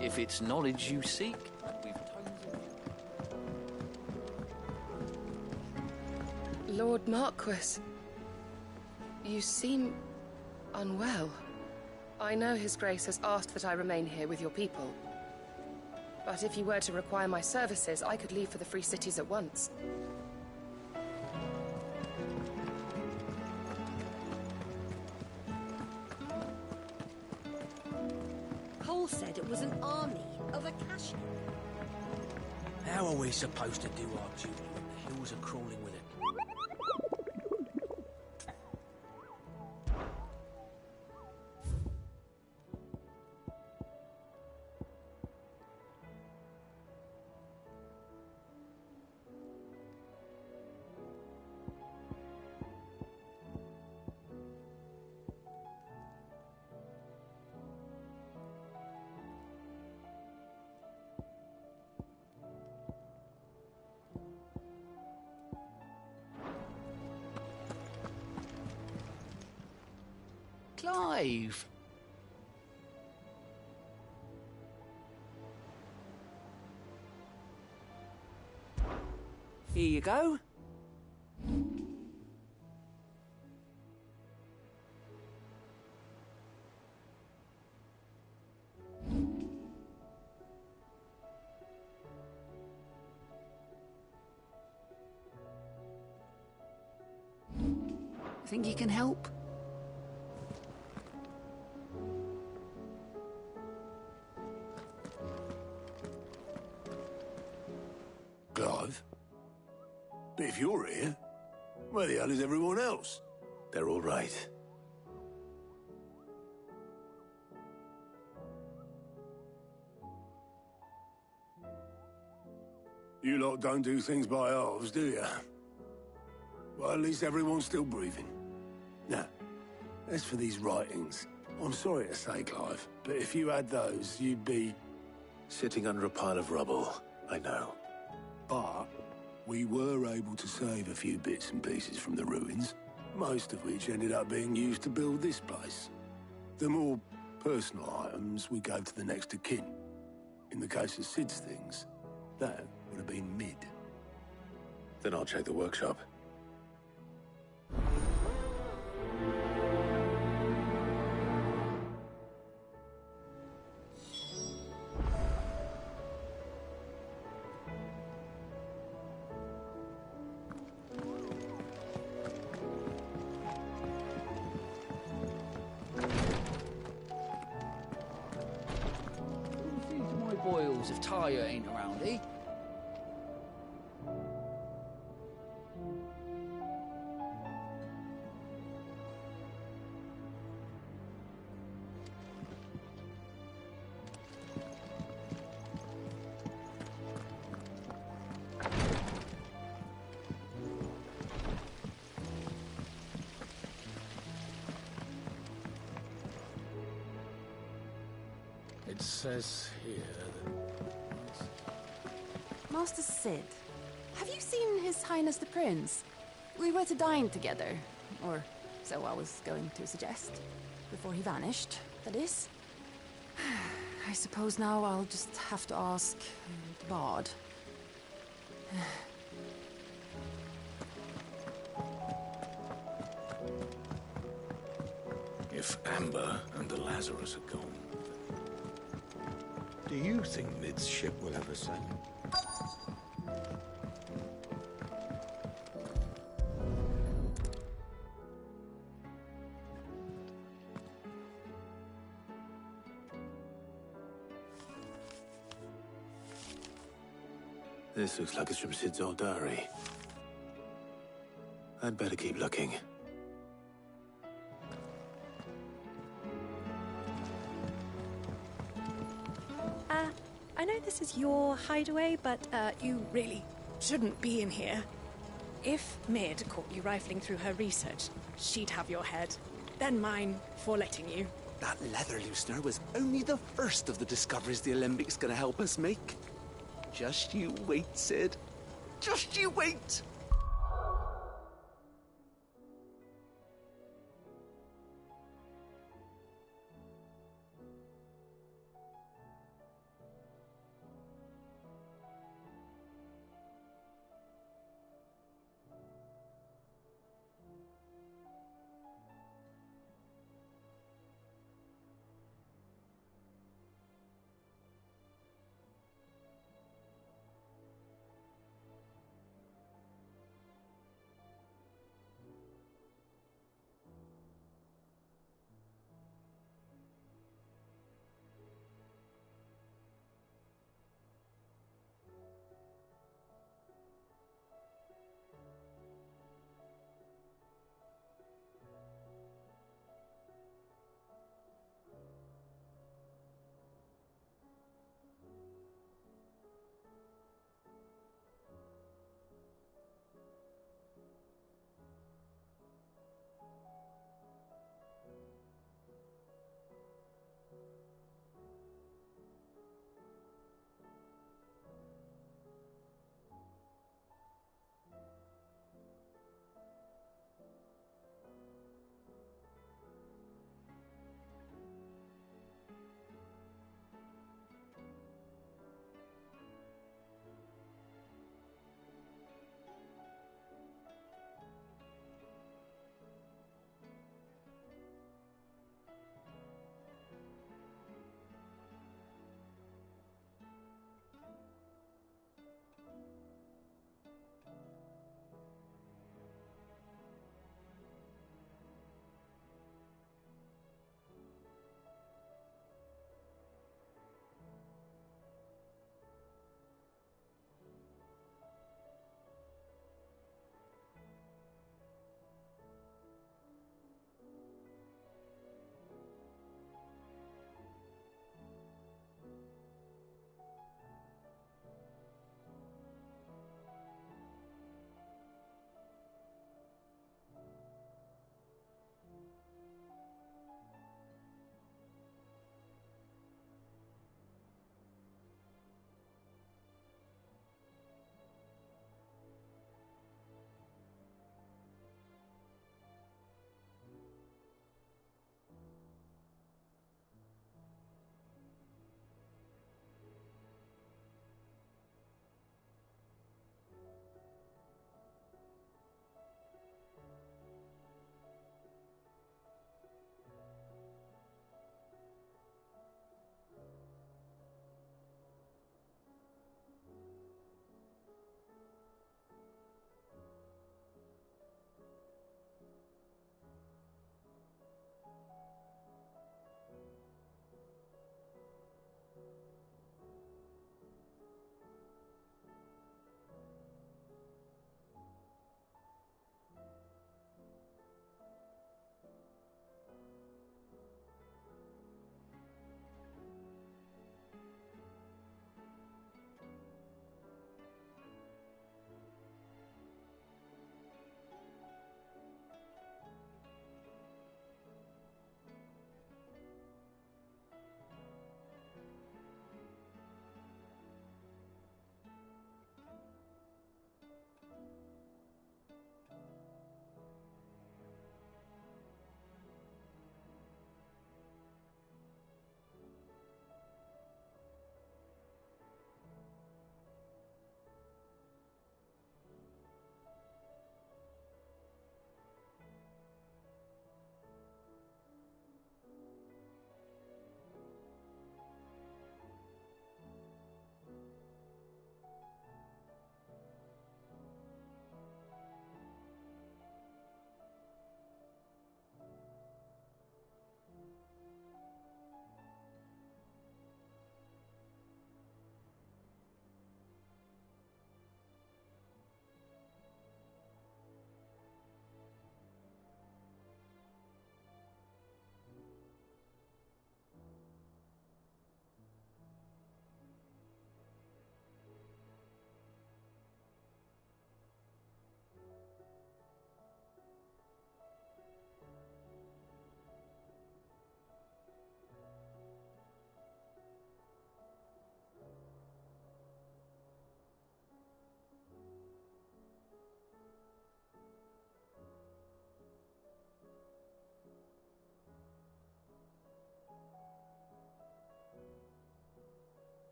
If it's knowledge you seek, we've tons of... Lord Marquis, you seem unwell. I know His Grace has asked that I remain here with your people. But if you were to require my services, I could leave for the Free Cities at once. Cole said it was an army of Akasha. How are we supposed to do our duty when the hills are crawling with it? Clive! Here you go. Think you can help? Clive? But if you're here, where the hell is everyone else? They're all right. You lot don't do things by halves, do you? Well, at least everyone's still breathing. Now, as for these writings, I'm sorry to say, Clive, but if you had those, you'd be... Sitting under a pile of rubble, I know. But We were able to save a few bits and pieces from the ruins, most of which ended up being used to build this place. The more personal items we gave to the next of kin. In the case of Sid's things, that would have been Mid. Then I'll check the workshop. My boils if Tyre ain't around, eh? It says here Master Sid, have you seen His Highness the Prince? We were to dine together, or so I was going to suggest. Before he vanished, that is. I suppose now I'll just have to ask the Bard. If Amber and the Lazarus are gone, do you think Mid's ship will ever sail? This looks like it's from Sid's old diary. I'd better keep looking. I know this is your hideaway, but you really shouldn't be in here. If Mid caught you rifling through her research, she'd have your head. Then mine for letting you. That leather loosener was only the first of the discoveries the Alembic gonna help us make. Just you wait, Sid. Just you wait!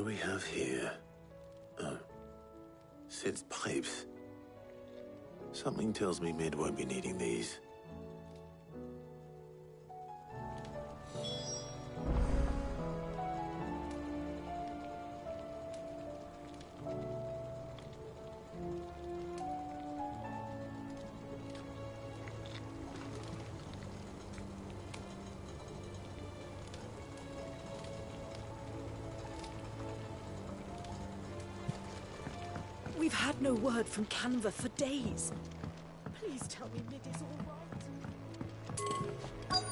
do we have here? Oh. Sid's pipes. Something tells me Mid won't be needing these. We've had no word from Canva for days. Please tell me Mid is all right.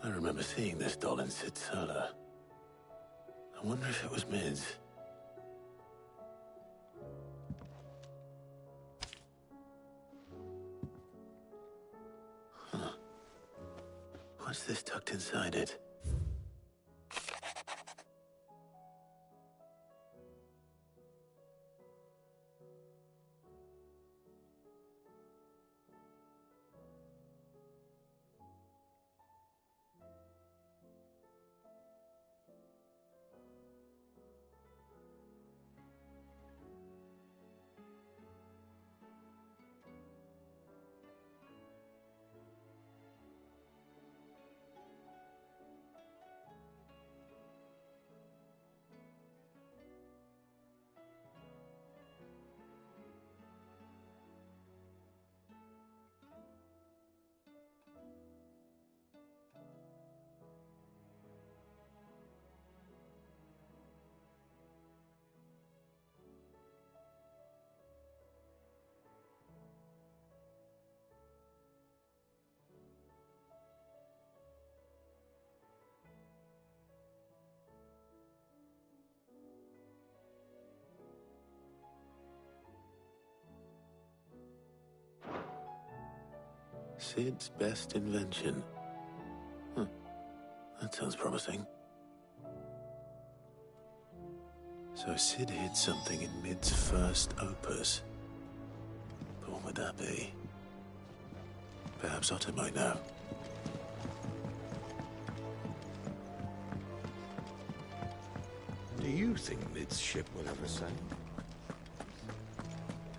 I remember seeing this doll in Sid's cellar. I wonder if it was Mid's. Huh. What's this tucked inside it? Sid's best invention. Huh. That sounds promising. So Sid hid something in Mid's first opus. But what would that be? Perhaps Otto might know. Do you think Mid's ship will ever sail?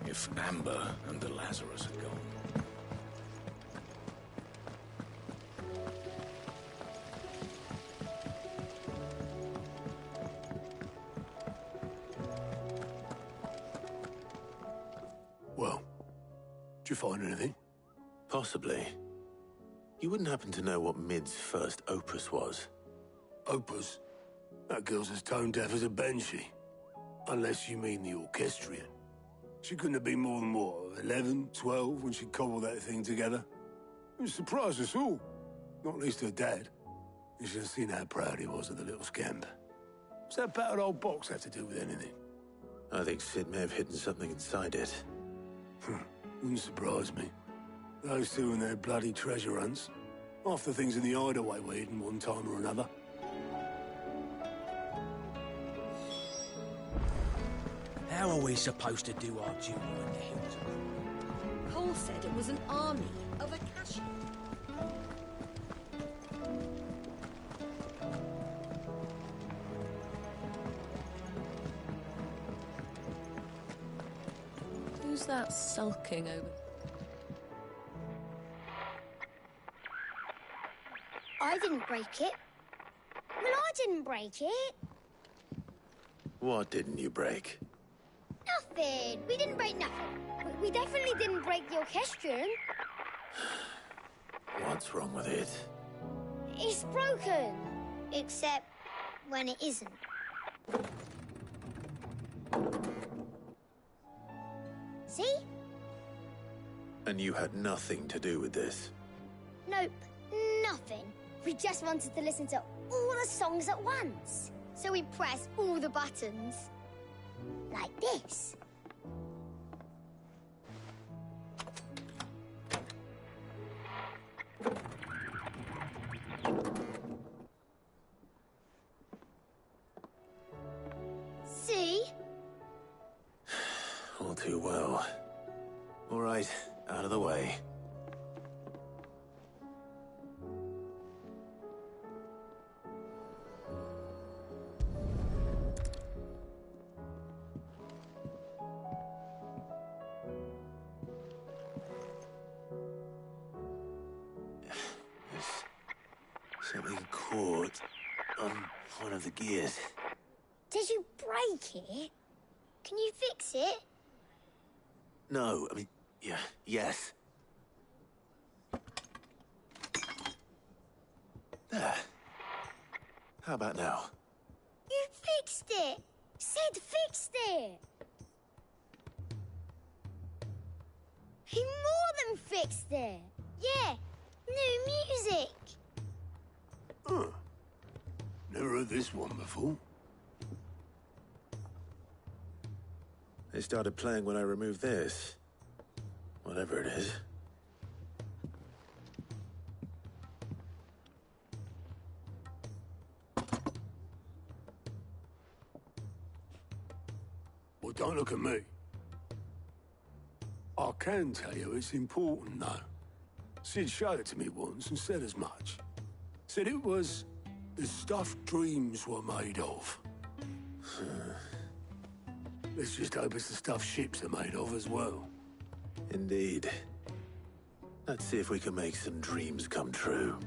If Amber and the Lazarus are gone. Well, did you find anything? Possibly. You wouldn't happen to know what Mid's first opus was? Opus? That girl's as tone deaf as a banshee. Unless you mean the orchestrion. She couldn't have been more than, what, 11, 12 when she cobbled that thing together? It surprised us all. Not least her dad. You should have seen how proud he was of the little scamp. What's that battered old box have to do with anything? I think Sid may have hidden something inside it. Wouldn't surprise me. Those two and their bloody treasure hunts. Half the things in the hideaway were hidden one time or another. How are we supposed to do our duty when the hills are... Cole said it was an army of Akashi. Who's that sulking over? I didn't break it. Well, I didn't break it. What didn't you break? Nothing. We didn't break nothing. We definitely didn't break the orchestrion. What's wrong with it? It's broken. Except when it isn't. See? And you had nothing to do with this? Nope. Nothing. We just wanted to listen to all the songs at once. So we pressed all the buttons. Like this. See? All too well. All right, out of the way. port on one of the gears. Did you break it? Can you fix it? No, I mean, yeah, yes. There. How about now? You fixed it! Sid fixed it! He more than fixed it! Yeah, new music! Huh. Never heard this one before. They started playing when I removed this. Whatever it is. Well, don't look at me. I can tell you it's important, though. Sid showed it to me once and said as much. Said it was the stuff dreams were made of. Let's just hope it's the stuff ships are made of as well. Indeed. Let's see if we can make some dreams come true.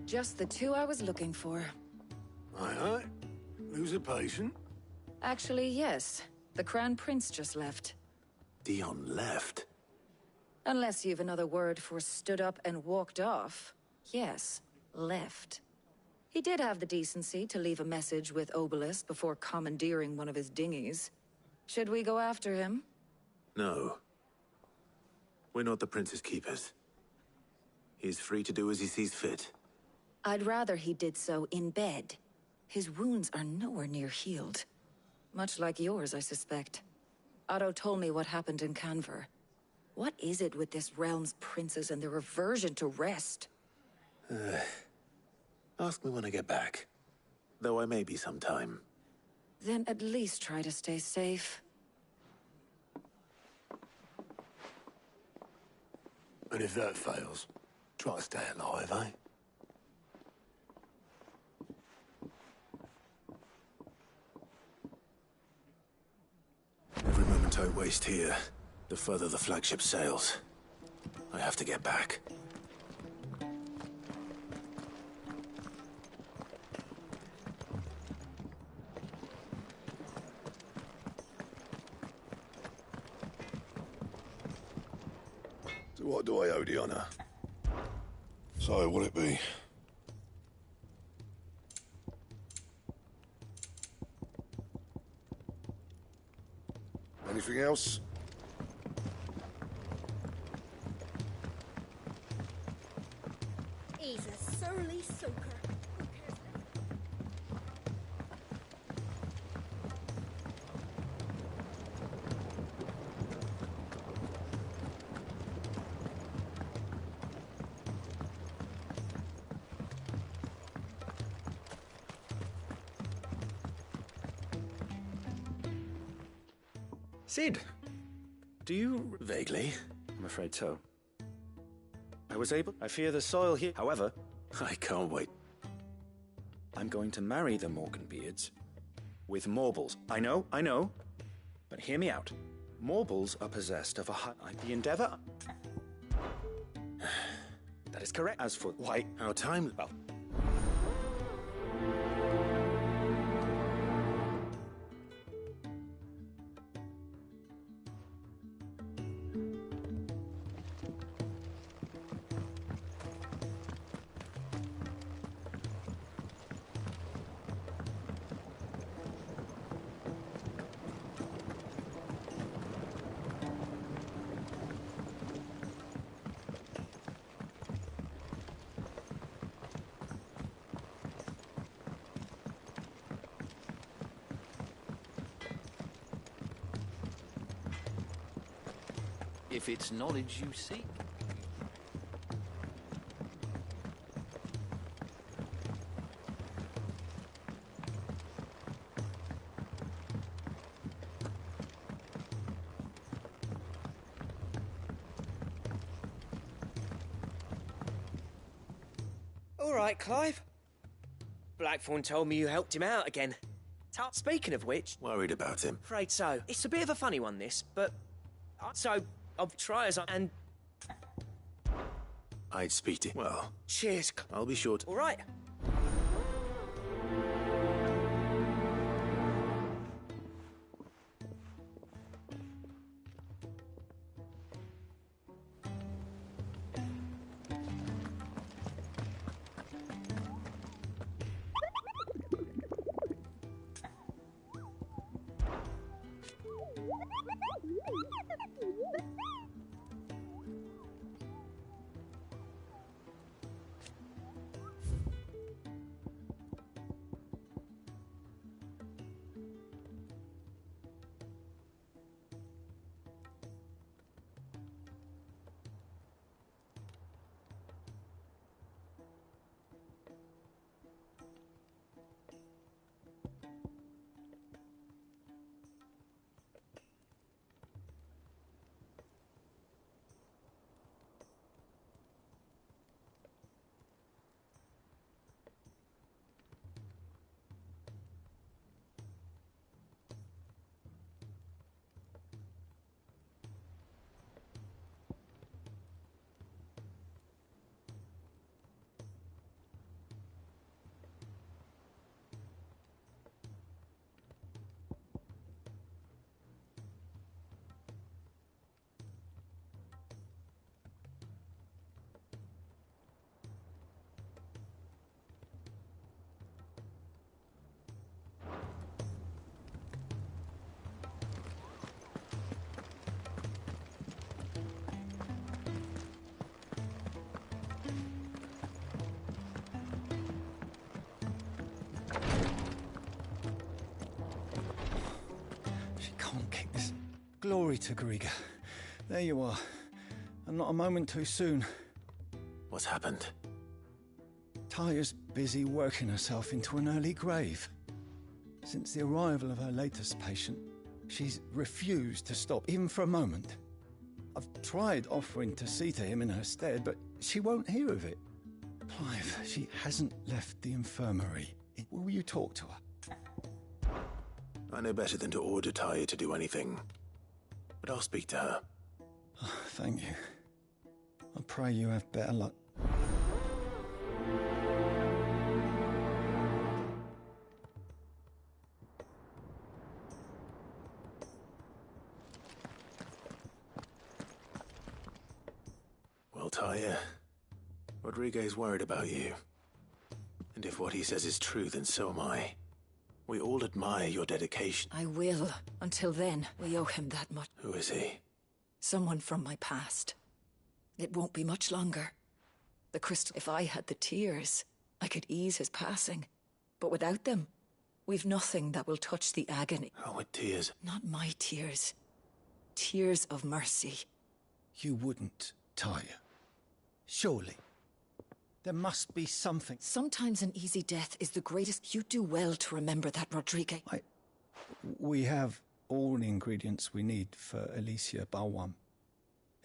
Just the two I was looking for. Aye, aye. Who's a patient? Actually, yes. The Crown Prince just left. Dion left? Unless you've another word for stood up and walked off. Yes, left. He did have the decency to leave a message with Obelisk before commandeering one of his dinghies. Should we go after him? No. We're not the Prince's keepers. He's free to do as he sees fit. I'd rather he did so in bed. His wounds are nowhere near healed. Much like yours, I suspect. Otto told me what happened in Canver. What is it with this realm's princes and their aversion to rest? Ask me when I get back. Though I may be sometime. Then at least try to stay safe. And if that fails, try to stay alive, eh? Every moment I waste here, the further the flagship sails. I have to get back. So what do I owe the honor? So, will it be? Anything else? He's a surly soaker. Sid, do you... Vaguely. I'm afraid so. I fear the soil here. However... I can't wait. I'm going to marry the Morganbeards with Morbles. I know. But hear me out. Morbles are possessed of the Endeavor... That is correct. As for why... Our time... Well... If it's knowledge you seek. All right, Clive. Blackthorn told me you helped him out again. Speaking of which... Worried about him? Afraid so. It's a bit of a funny one, this, but... So, I'll try as I... and... I'd speak to... Well... Cheers. I'll be short. All right. Glory to Griga. There you are. And not a moment too soon. What's happened? Taya's busy working herself into an early grave. Since the arrival of her latest patient, she's refused to stop, even for a moment. I've tried offering to see to him in her stead, but she won't hear of it. Clive, she hasn't left the infirmary. Will you talk to her? I know better than to order Taya to do anything. But I'll speak to her. Oh, thank you. I pray you have better luck. Well, Taya, Rodriguez worried about you. And if what he says is true, then so am I. We all admire your dedication. I will. Until then, we owe him that much. Who is he? Someone from my past. It won't be much longer. The crystal... If I had the tears, I could ease his passing. But without them, we've nothing that will touch the agony. Oh, with tears? Not my tears. Tears of mercy. You wouldn't, Taya. Surely. There must be something. Sometimes an easy death is the greatest. You do well to remember that, Rodriguez. We have all the ingredients we need for Alicia Balwam.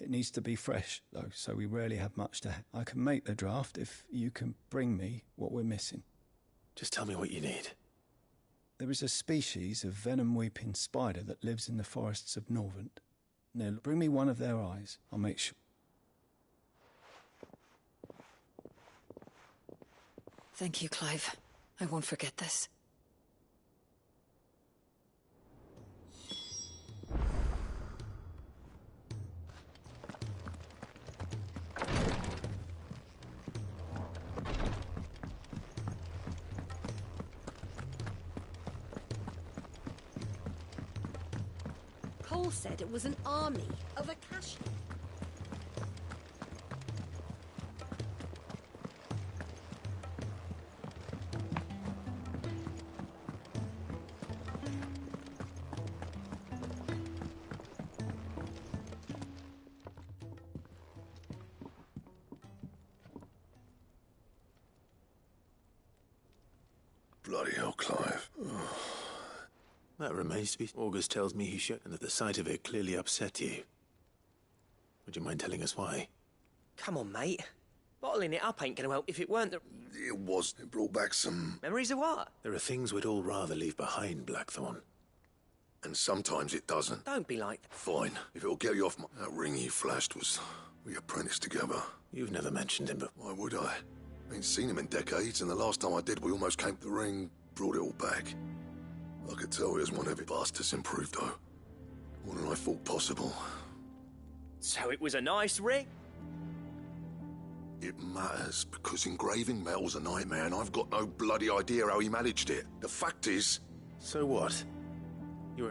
It needs to be fresh, though, so we rarely have much to... I can make the draft if you can bring me what we're missing. Just tell me what you need. There is a species of venom-weeping spider that lives in the forests of Norvent. Now, bring me one of their eyes. I'll make sure. Thank you, Clive. I won't forget this. Cole said it was an army of Akashi. Bloody hell, Clive. That remains to be... August tells me he should, and that the sight of it clearly upset you. Would you mind telling us why? Come on, mate. Bottling it up ain't gonna help if it weren't the... It was. It brought back some... Memories of what? There are things we'd all rather leave behind, Blackthorn. And sometimes it doesn't. Don't be like that. Fine. If it'll get you off my... That ring you flashed was... We apprenticed together. You've never mentioned him before. Why would I? Ain't seen him in decades, and the last time I did, we almost came to the ring, brought it all back. I could tell he was one of it. Bastards improved, though. More than I thought possible. So it was a nice ring? It matters, because engraving metal's a nightmare, and I've got no bloody idea how he managed it. The fact is... So what?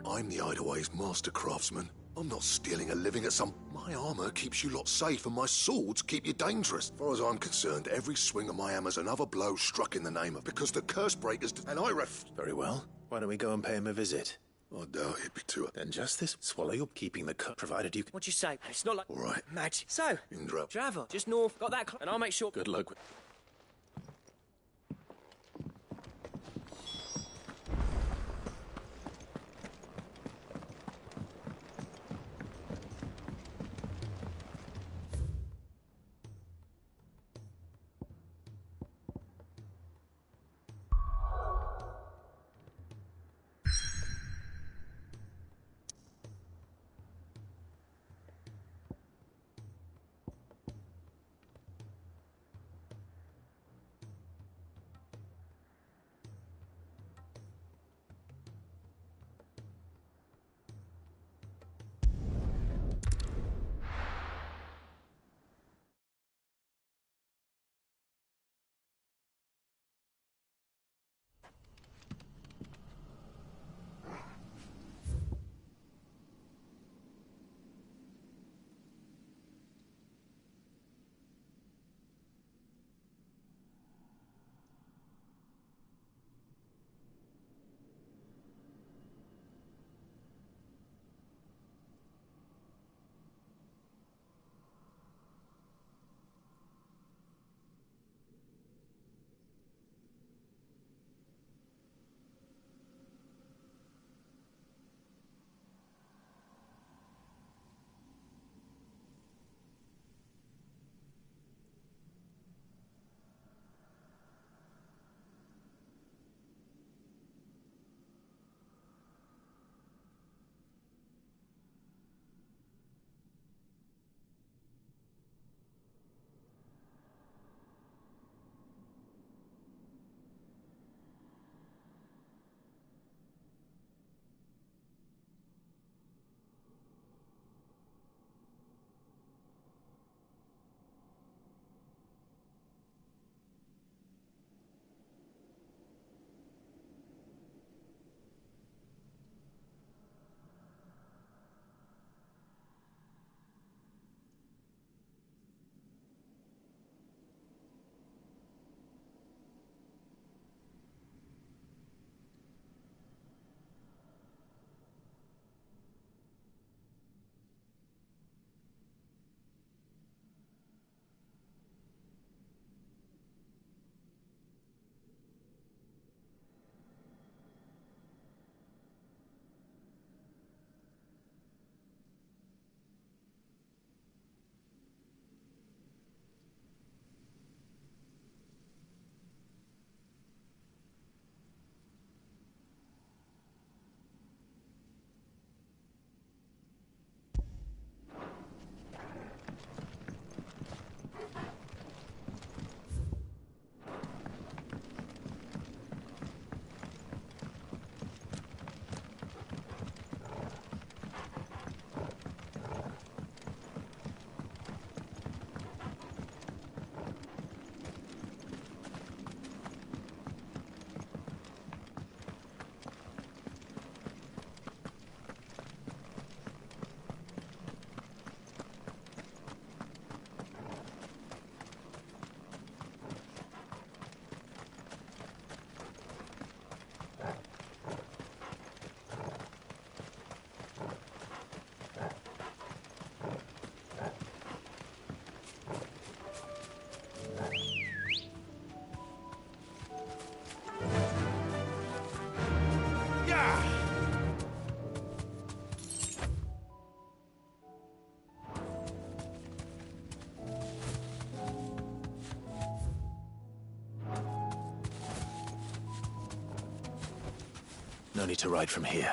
I'm the Hideaway's master craftsman. I'm not stealing a living at some... My armor keeps you lot safe, and my swords keep you dangerous. As far as I'm concerned, every swing of my hammer's another blow struck in the name of... Because the curse breakers... And I Very well. Why don't we go and pay him a visit? I doubt it'd be too... Then just this. Swallow your keeping the cut, provided you... What'd you say? It's not like... All right. Magic. So, Indra. travel. Just north. Got that... And I'll make sure... Good luck with... No need to ride from here.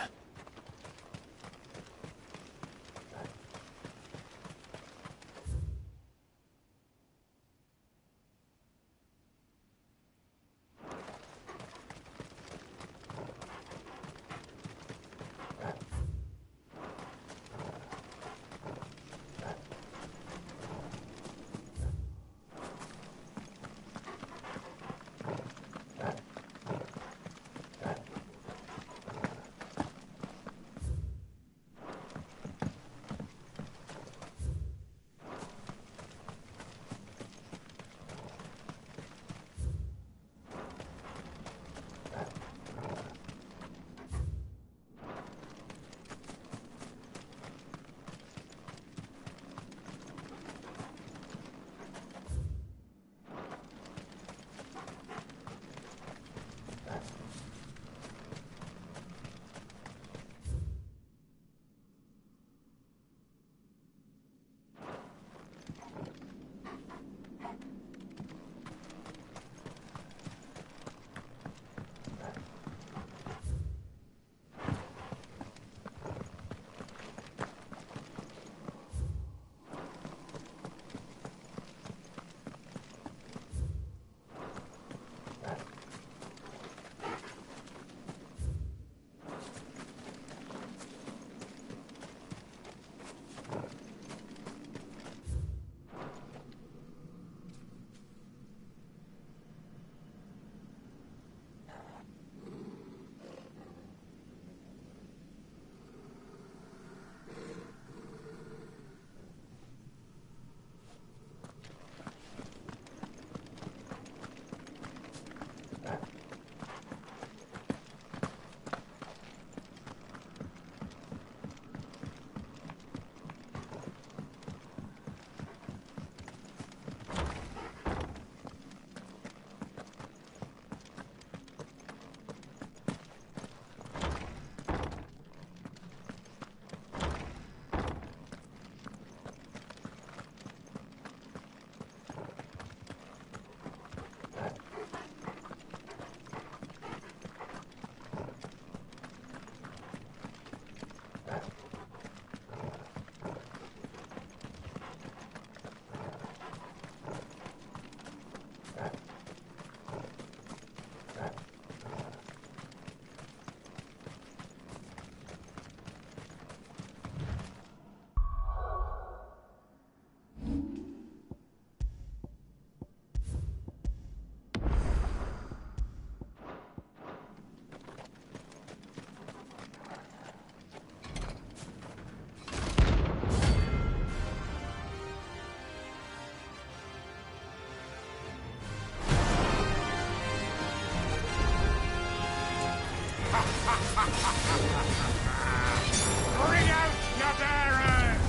Bring out your bearers!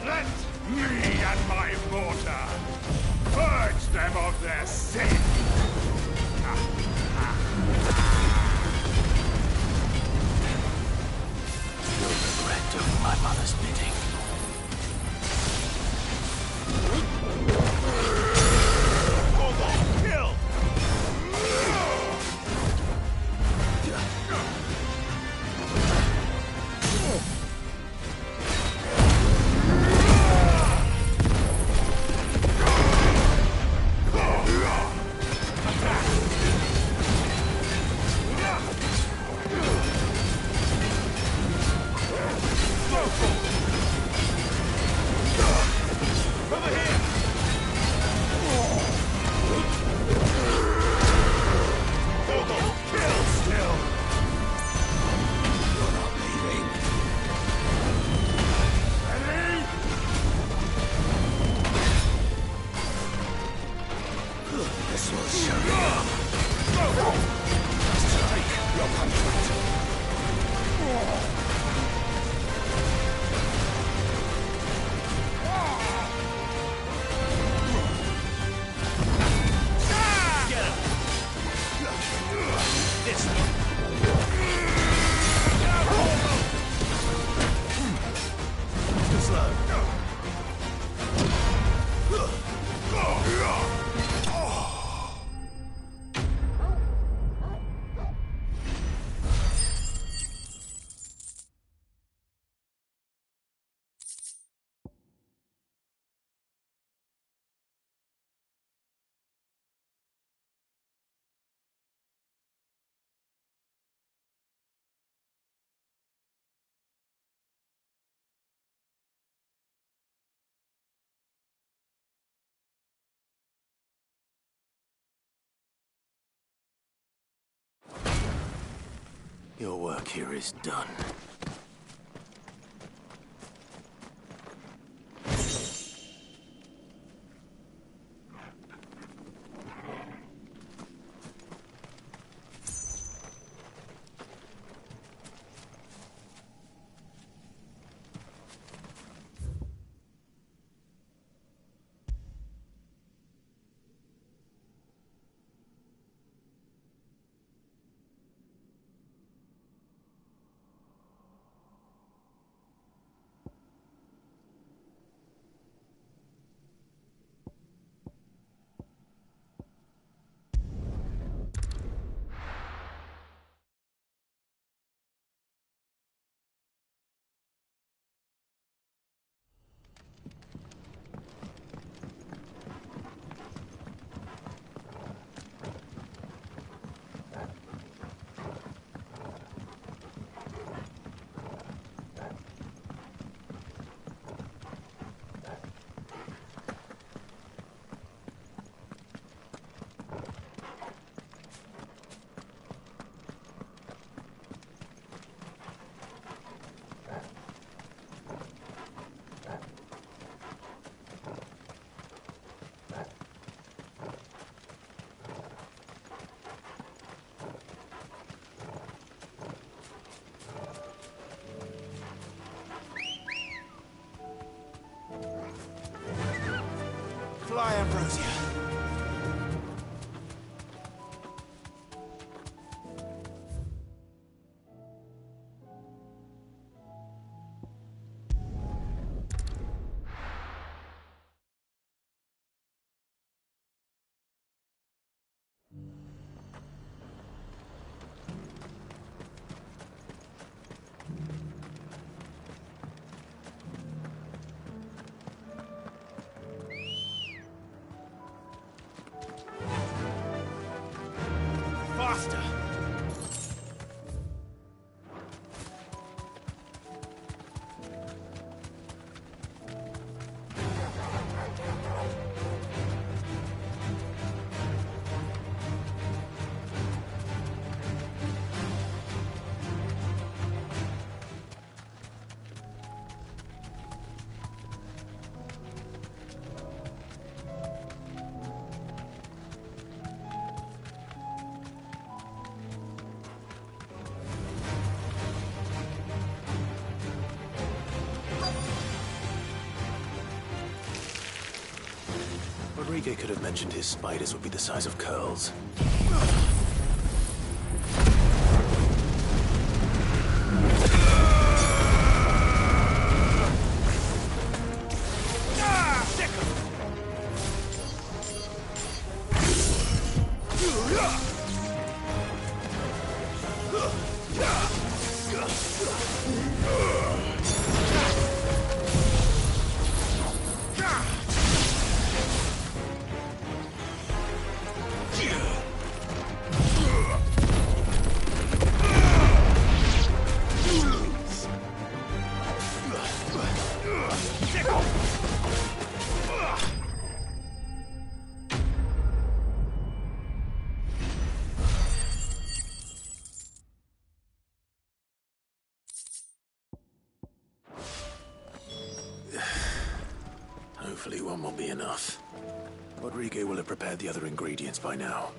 Let me and my mortar purge them of their sin! You'll regret doing my mother's bidding. Kill! Your work here is done. Fly, Ambrosia. Faster! Rodrigo could have mentioned his spiders would be the size of curls. Hopefully one will be enough. Rodrigo will have prepared the other ingredients by now.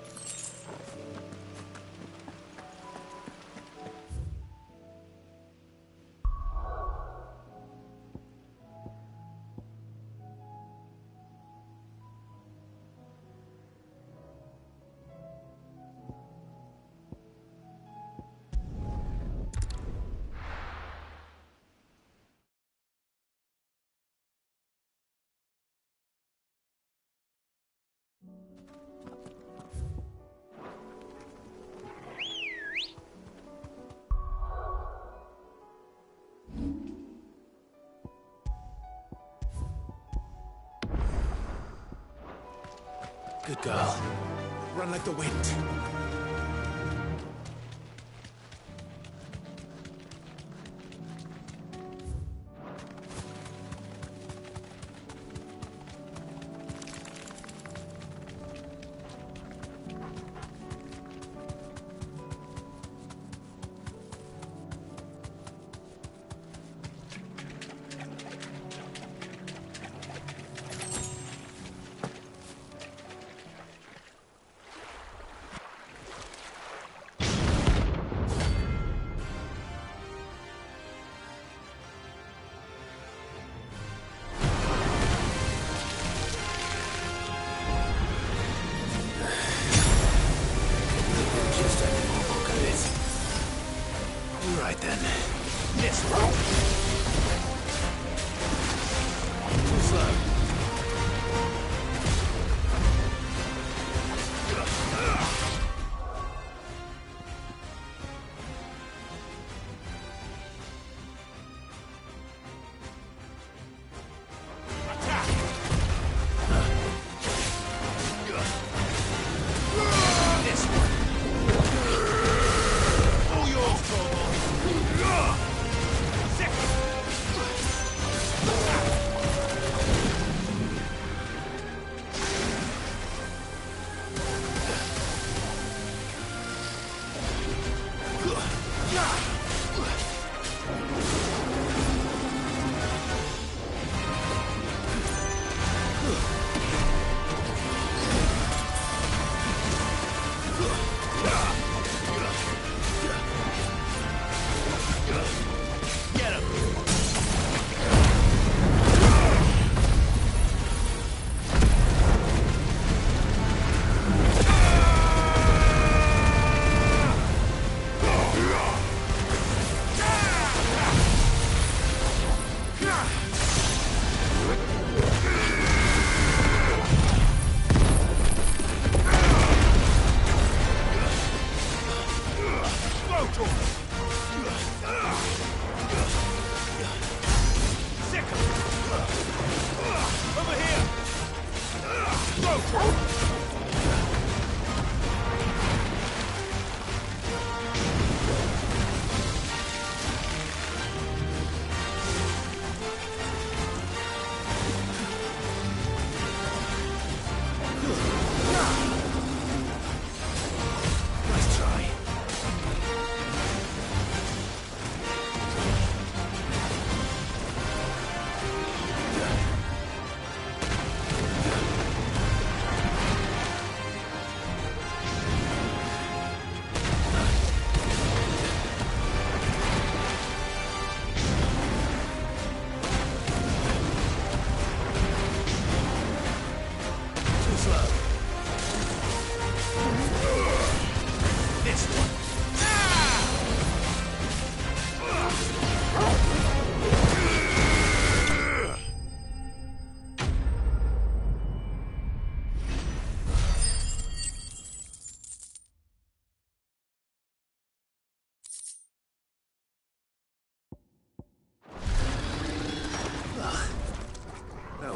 Good girl. Run like the wind.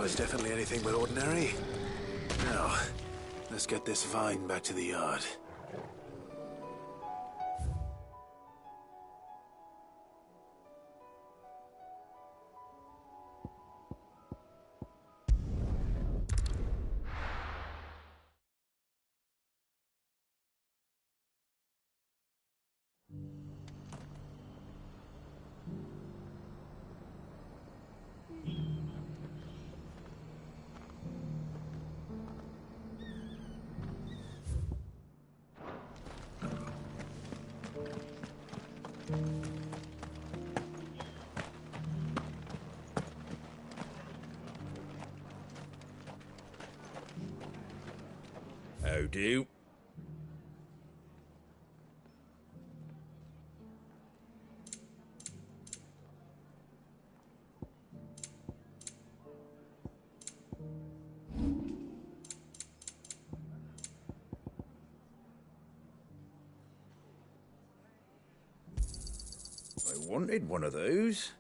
was definitely anything but ordinary. Now, let's get this vine back to the yard. How do? I wanted one of those.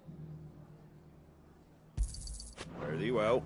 Very well.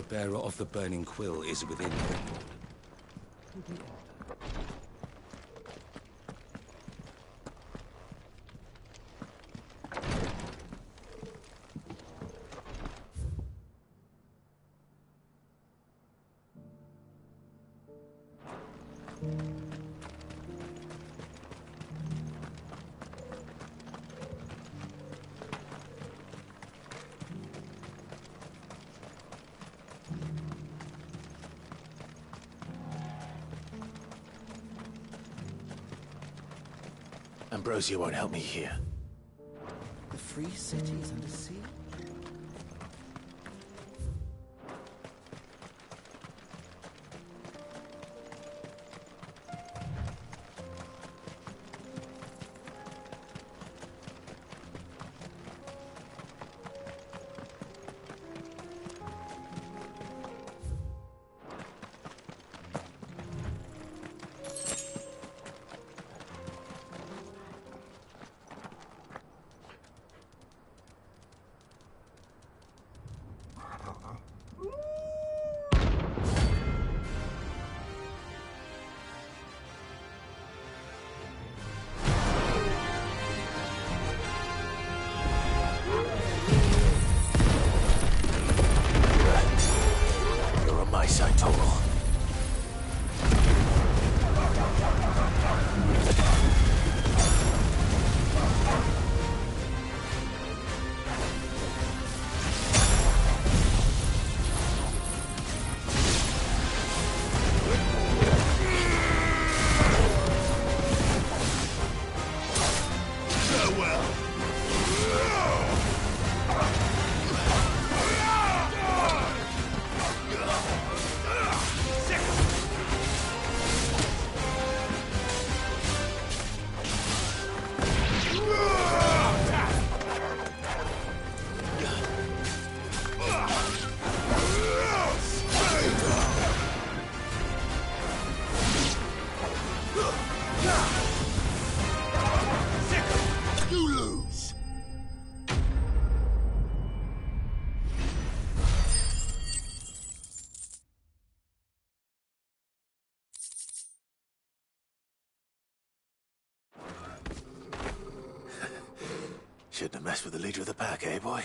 bearer of the Burning Quill is within. Ambrosia won't help me here. The free cities under siege? Shouldn't have messed with the leader of the pack, eh, boy?